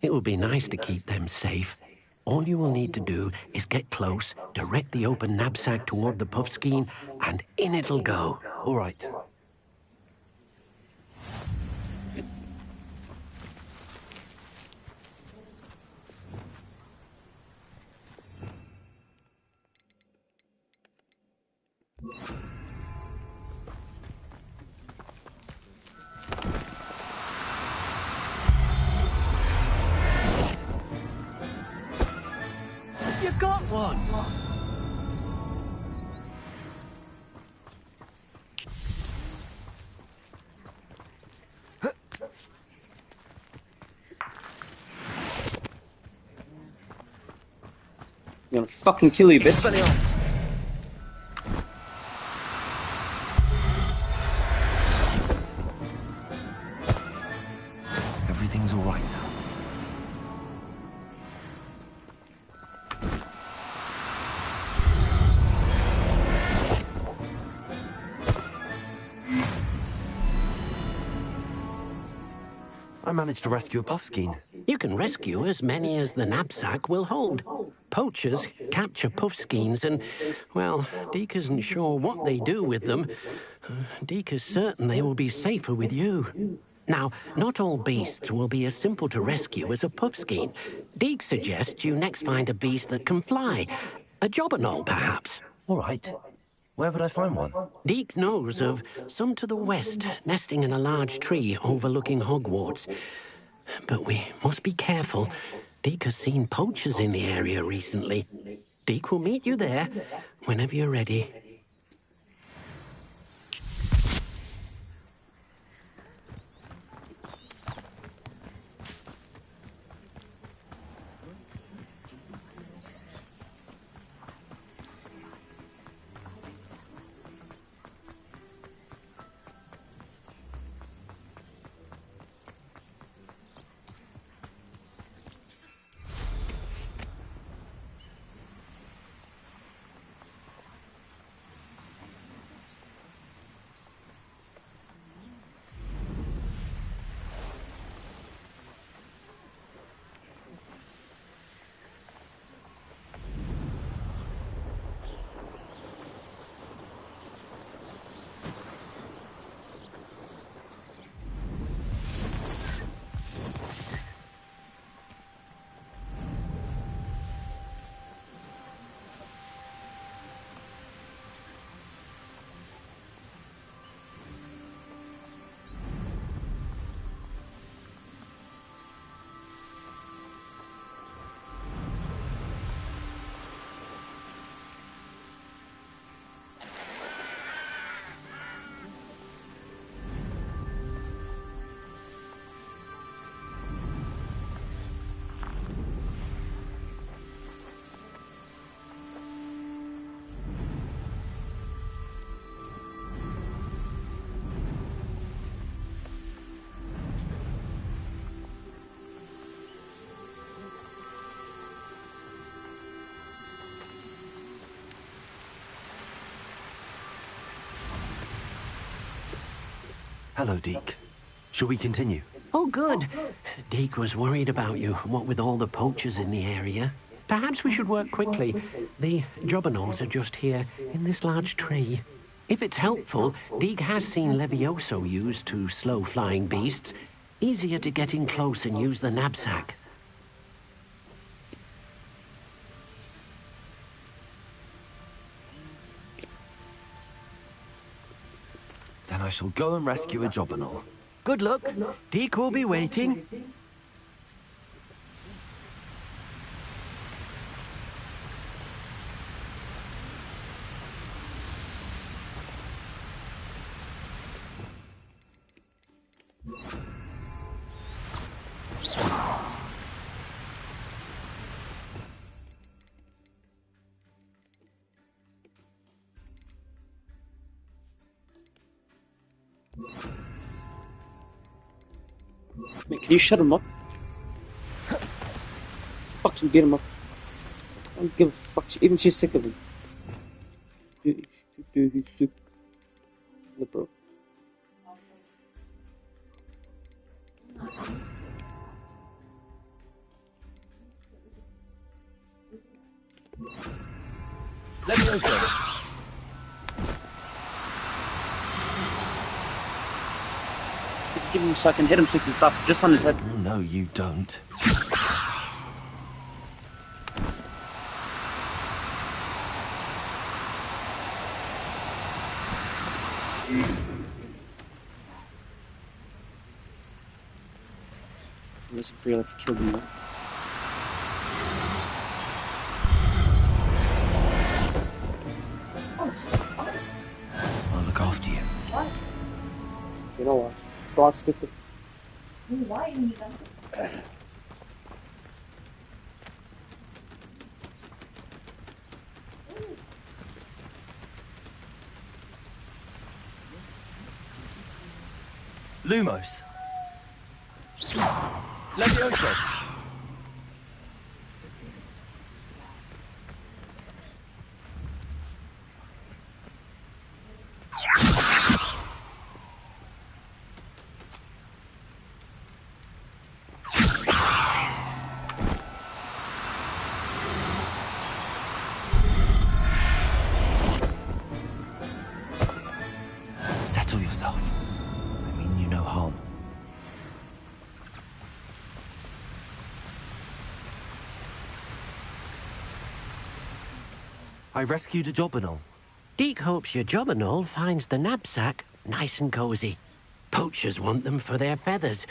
Speaker 13: It will be nice to keep them safe. All you will need to do is get close, direct the open knapsack toward the puffskein, and in it'll go.
Speaker 4: All right.
Speaker 13: You got one!
Speaker 1: I'm gonna fucking kill you, bitch.
Speaker 4: Everything's all right now. I managed to rescue a puffskein.
Speaker 13: You can rescue as many as the knapsack will hold. Poachers capture puffskeins and, well, Deke isn't sure what they do with them. Deke is certain they will be safer with you. Now, not all beasts will be as simple to rescue as a puffskein. Deke suggests you next find a beast that can fly. A jobberknoll, perhaps.
Speaker 4: All right. Where would I find one?
Speaker 13: Deke knows of some to the west, nesting in a large tree overlooking Hogwarts. But we must be careful. Deke has seen poachers in the area recently. Deke will meet you there whenever you're ready.
Speaker 4: Hello, Deke. Shall we continue?
Speaker 13: Oh, good. Deke was worried about you, what with all the poachers in the area. Perhaps we should work quickly. The jobberknolls are just here, in this large tree. If it's helpful, Deeg has seen Levioso used to slow flying beasts. Easier to get in close and use the knapsack.
Speaker 16: Then I shall go and rescue a jobberknoll.
Speaker 13: Good luck. Deeg will be waiting.
Speaker 1: Man, can you shut him up? Fucking beat him up. I don't give a fuck. Even she's sick of him. Liberal.
Speaker 16: Levioso!
Speaker 1: Give him so I can hit him so he can stop just on his head.
Speaker 16: No, you don't.
Speaker 1: Listen for your life to kill him.
Speaker 16: I'll look after you.
Speaker 1: You know what? This dog's stupid.
Speaker 16: Lumos. Levioso. Settle yourself. I mean you no harm. I rescued a jobberknoll.
Speaker 13: Deeg hopes your jobberknoll finds the knapsack nice and cozy. Poachers want them for their feathers,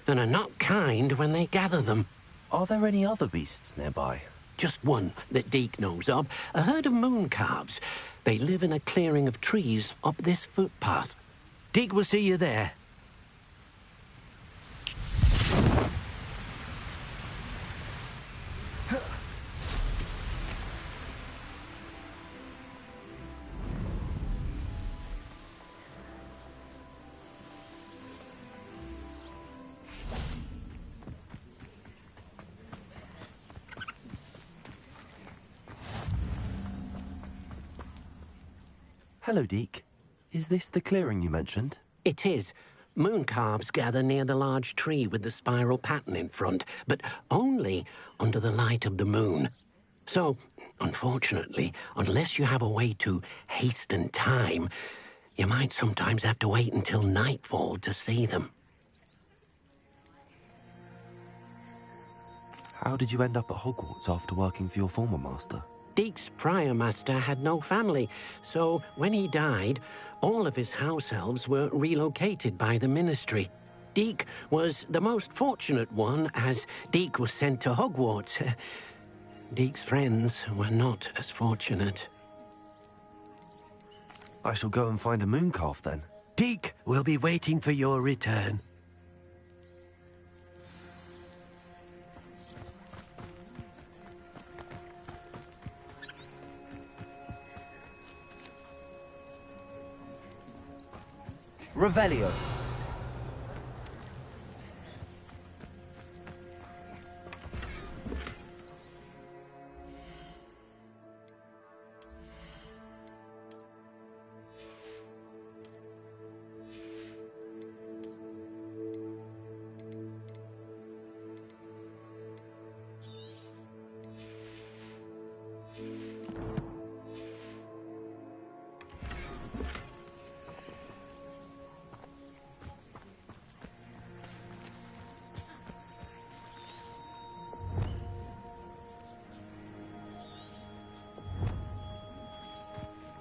Speaker 13: and are not kind when they gather them.
Speaker 16: Are there any other beasts nearby?
Speaker 13: Just one that Deeg knows of, a herd of moon calves. They live in a clearing of trees up this footpath. Deeg will see you there.
Speaker 16: Hello, Deek. Is this the clearing you mentioned?
Speaker 13: It is. Moon calves gather near the large tree with the spiral pattern in front, but only under the light of the moon. So, unfortunately, unless you have a way to hasten time, you might sometimes have to wait until nightfall to see them.
Speaker 16: How did you end up at Hogwarts after working for your former master?
Speaker 13: Deek's prior master had no family, so when he died, all of his house elves were relocated by the ministry. Deek was the most fortunate one, as Deek was sent to Hogwarts. Deek's friends were not as fortunate.
Speaker 16: I shall go and find a moon calf then.
Speaker 13: Deek will be waiting for your return.
Speaker 16: Revelio.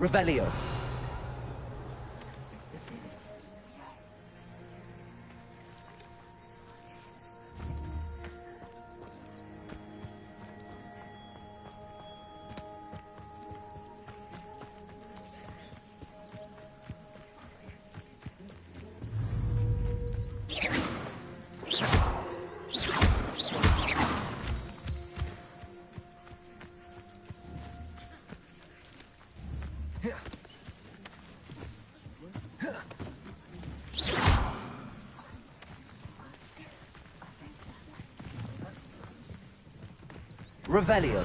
Speaker 2: Revelio. Revelio.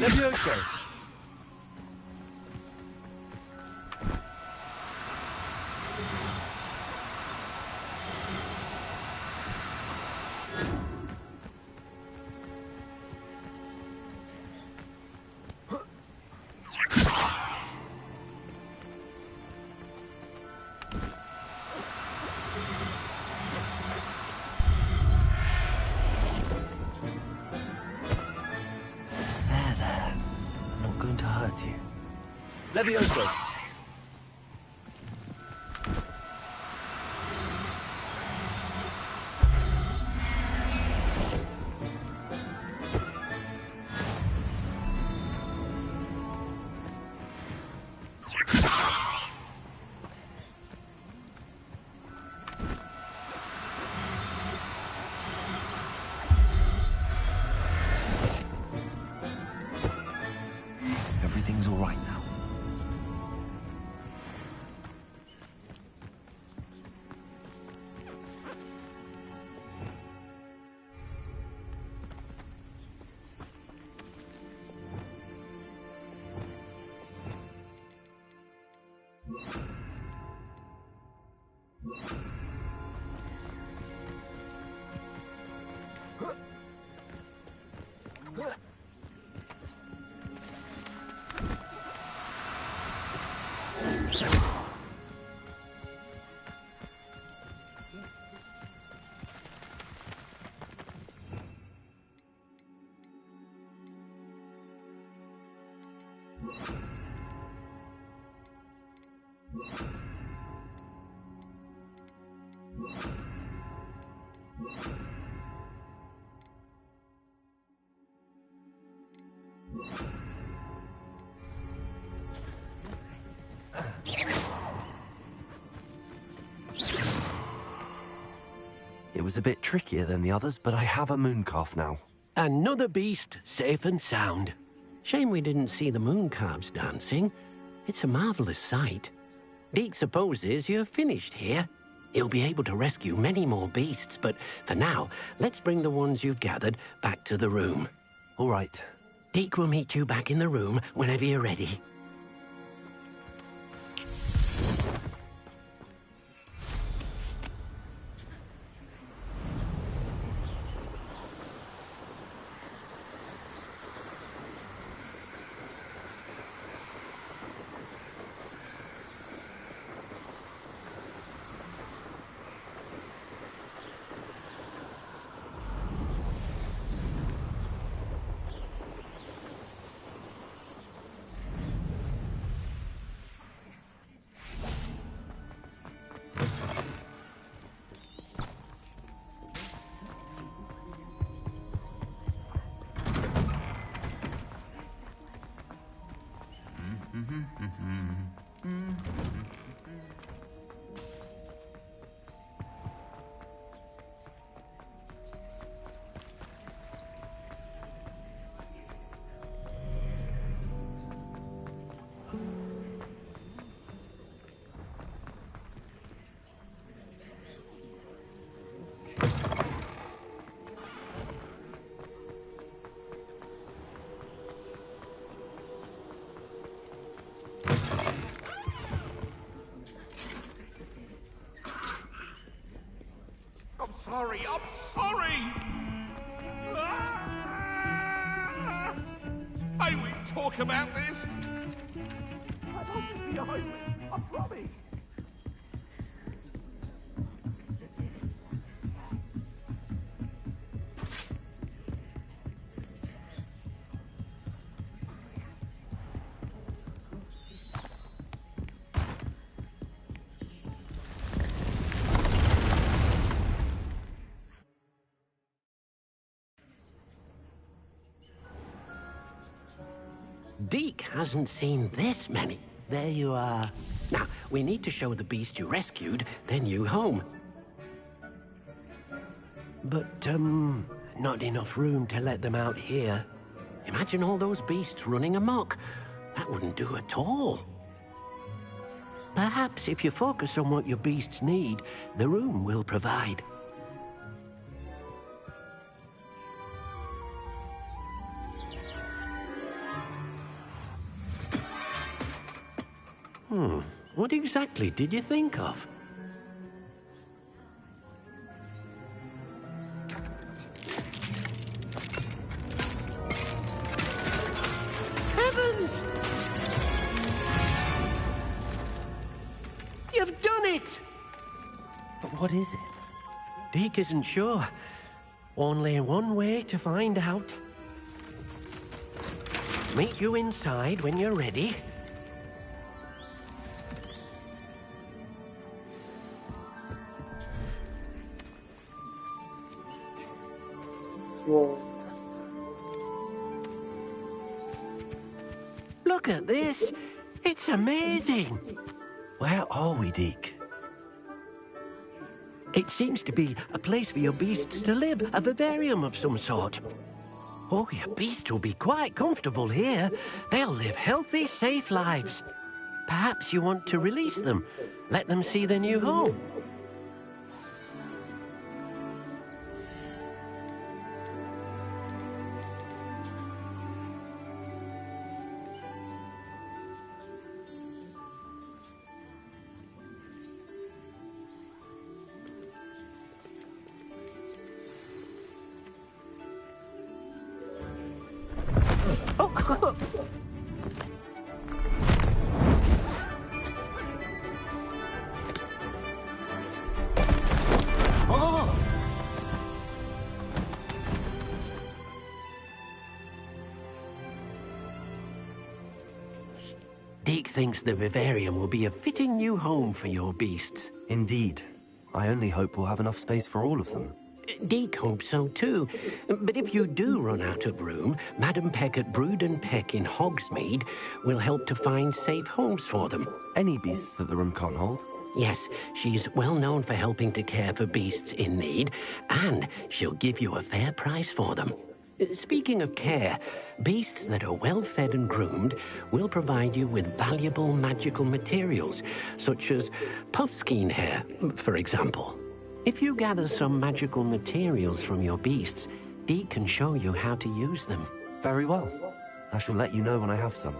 Speaker 2: Levioso. Levioso.
Speaker 4: Everything's all right now. It was a bit trickier than the others, but I have a mooncalf now.
Speaker 13: Another beast, safe and sound. Shame we didn't see the mooncalves dancing. It's a marvelous sight. Deke supposes you're finished here. He'll be able to rescue many more beasts, but for now, let's bring the ones you've gathered back to the room.
Speaker 4: All right.
Speaker 13: Deke will meet you back in the room whenever you're ready.
Speaker 17: sorry. I'm sorry. Ah! I will talk about this. I won't be behind me. I promise.
Speaker 13: Deke hasn't seen this many. There you are. Now, we need to show the beast you rescued their new home. But, not enough room to let them out here. Imagine all those beasts running amok. That wouldn't do at all. Perhaps if you focus on what your beasts need, the room will provide. What exactly did you think of? Heavens! You've done it!
Speaker 4: But what is it?
Speaker 13: Deke isn't sure. Only one way to find out. Meet you inside when you're ready. Look at this. It's amazing.
Speaker 4: Where are we, Deke?
Speaker 13: It seems to be a place for your beasts to live, a vivarium of some sort. Oh, your beasts will be quite comfortable here. They'll live healthy, safe lives. Perhaps you want to release them, let them see their new home. Deke thinks the vivarium will be a fitting new home for your beasts.
Speaker 4: Indeed. I only hope we'll have enough space for all of them.
Speaker 13: Deke hopes so too. But if you do run out of room, Madam Peck at Brood and Peck in Hogsmeade will help to find safe homes for them.
Speaker 4: Any beasts that the room can't hold?
Speaker 13: Yes, she's well known for helping to care for beasts in need, and she'll give you a fair price for them. Speaking of care, beasts that are well fed and groomed will provide you with valuable magical materials, such as puffskein hair, for example. If you gather some magical materials from your beasts, Deke can show you how to use them.
Speaker 4: Very well. I shall let you know when I have some.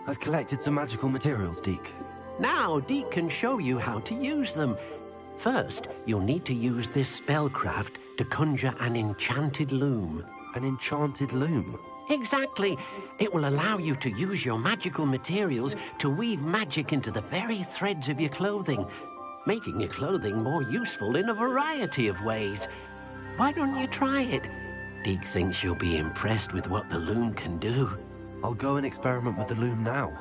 Speaker 4: I've collected some magical materials, Deke.
Speaker 2: Now, Deke can show you how to use them. First, you'll need to use this spellcraft to conjure an enchanted loom.
Speaker 4: An enchanted loom?
Speaker 2: Exactly. It will allow you to use your magical materials to weave magic into the very threads of your clothing, making your clothing more useful in a variety of ways. Why don't you try it? Deke thinks you'll be impressed with what the loom can do.
Speaker 4: I'll go and experiment with the loom now.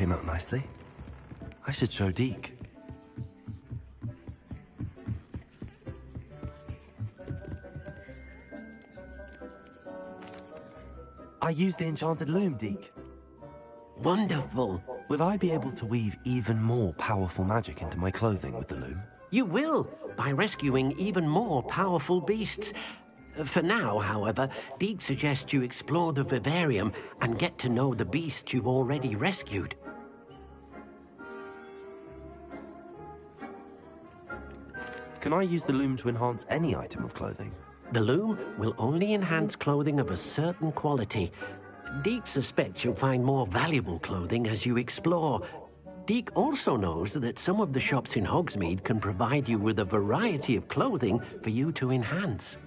Speaker 4: came out nicely. I should show Deke. I used the enchanted loom, Deke.
Speaker 2: Wonderful.
Speaker 4: Will I be able to weave even more powerful magic into my clothing with the loom?
Speaker 2: You will, by rescuing even more powerful beasts. For now, however, Deke suggests you explore the vivarium and get to know the beasts you've already rescued.
Speaker 4: Can I use the loom to enhance any item of clothing?
Speaker 2: The loom will only enhance clothing of a certain quality. Deke suspects you'll find more valuable clothing as you explore. Deke also knows that some of the shops in Hogsmeade can provide you with a variety of clothing for you to enhance.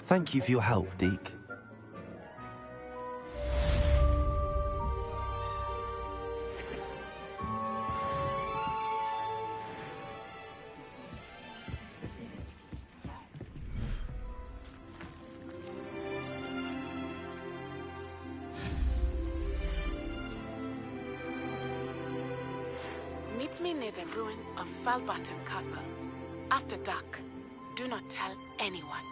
Speaker 4: Thank you for your help, Deke.
Speaker 9: Meet me near the ruins of Falbaton Castle. After dark, do not tell anyone.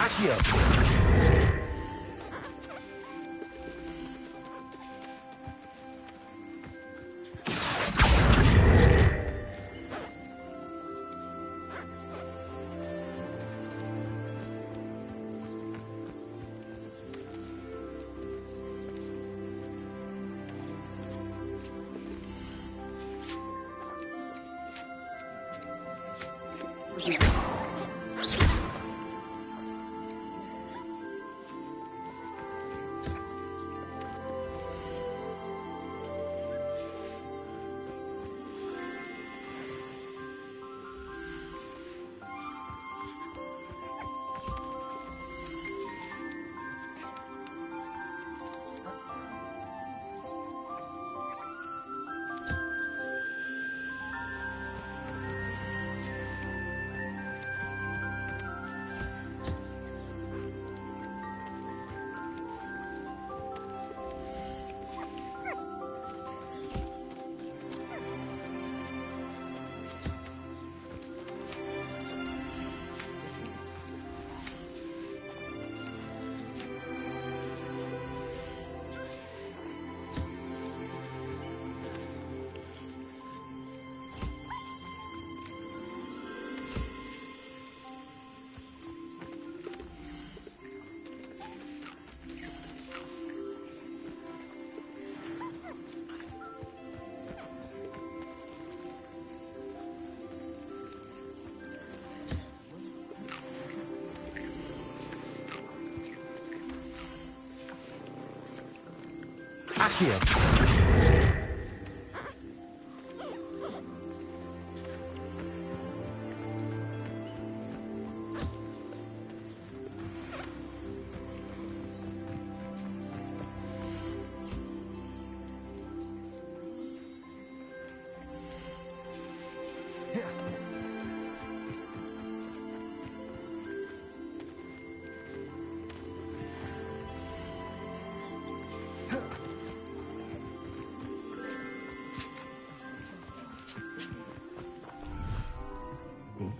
Speaker 4: Accio! Here.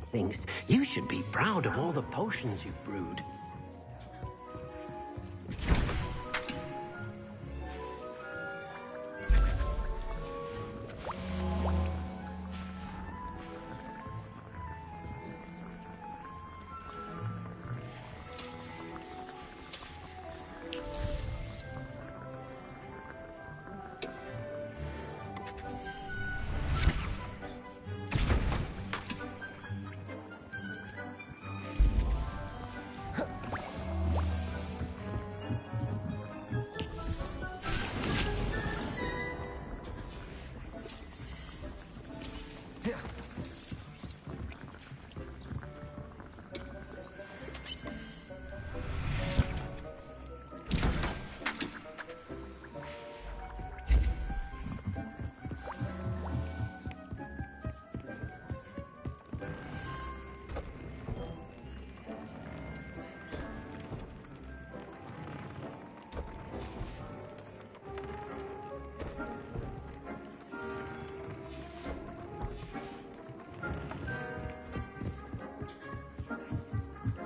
Speaker 2: Thinks you should be proud of all the potions you've brewed.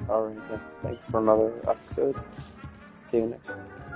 Speaker 1: Alright guys, thanks for another episode. See you next time.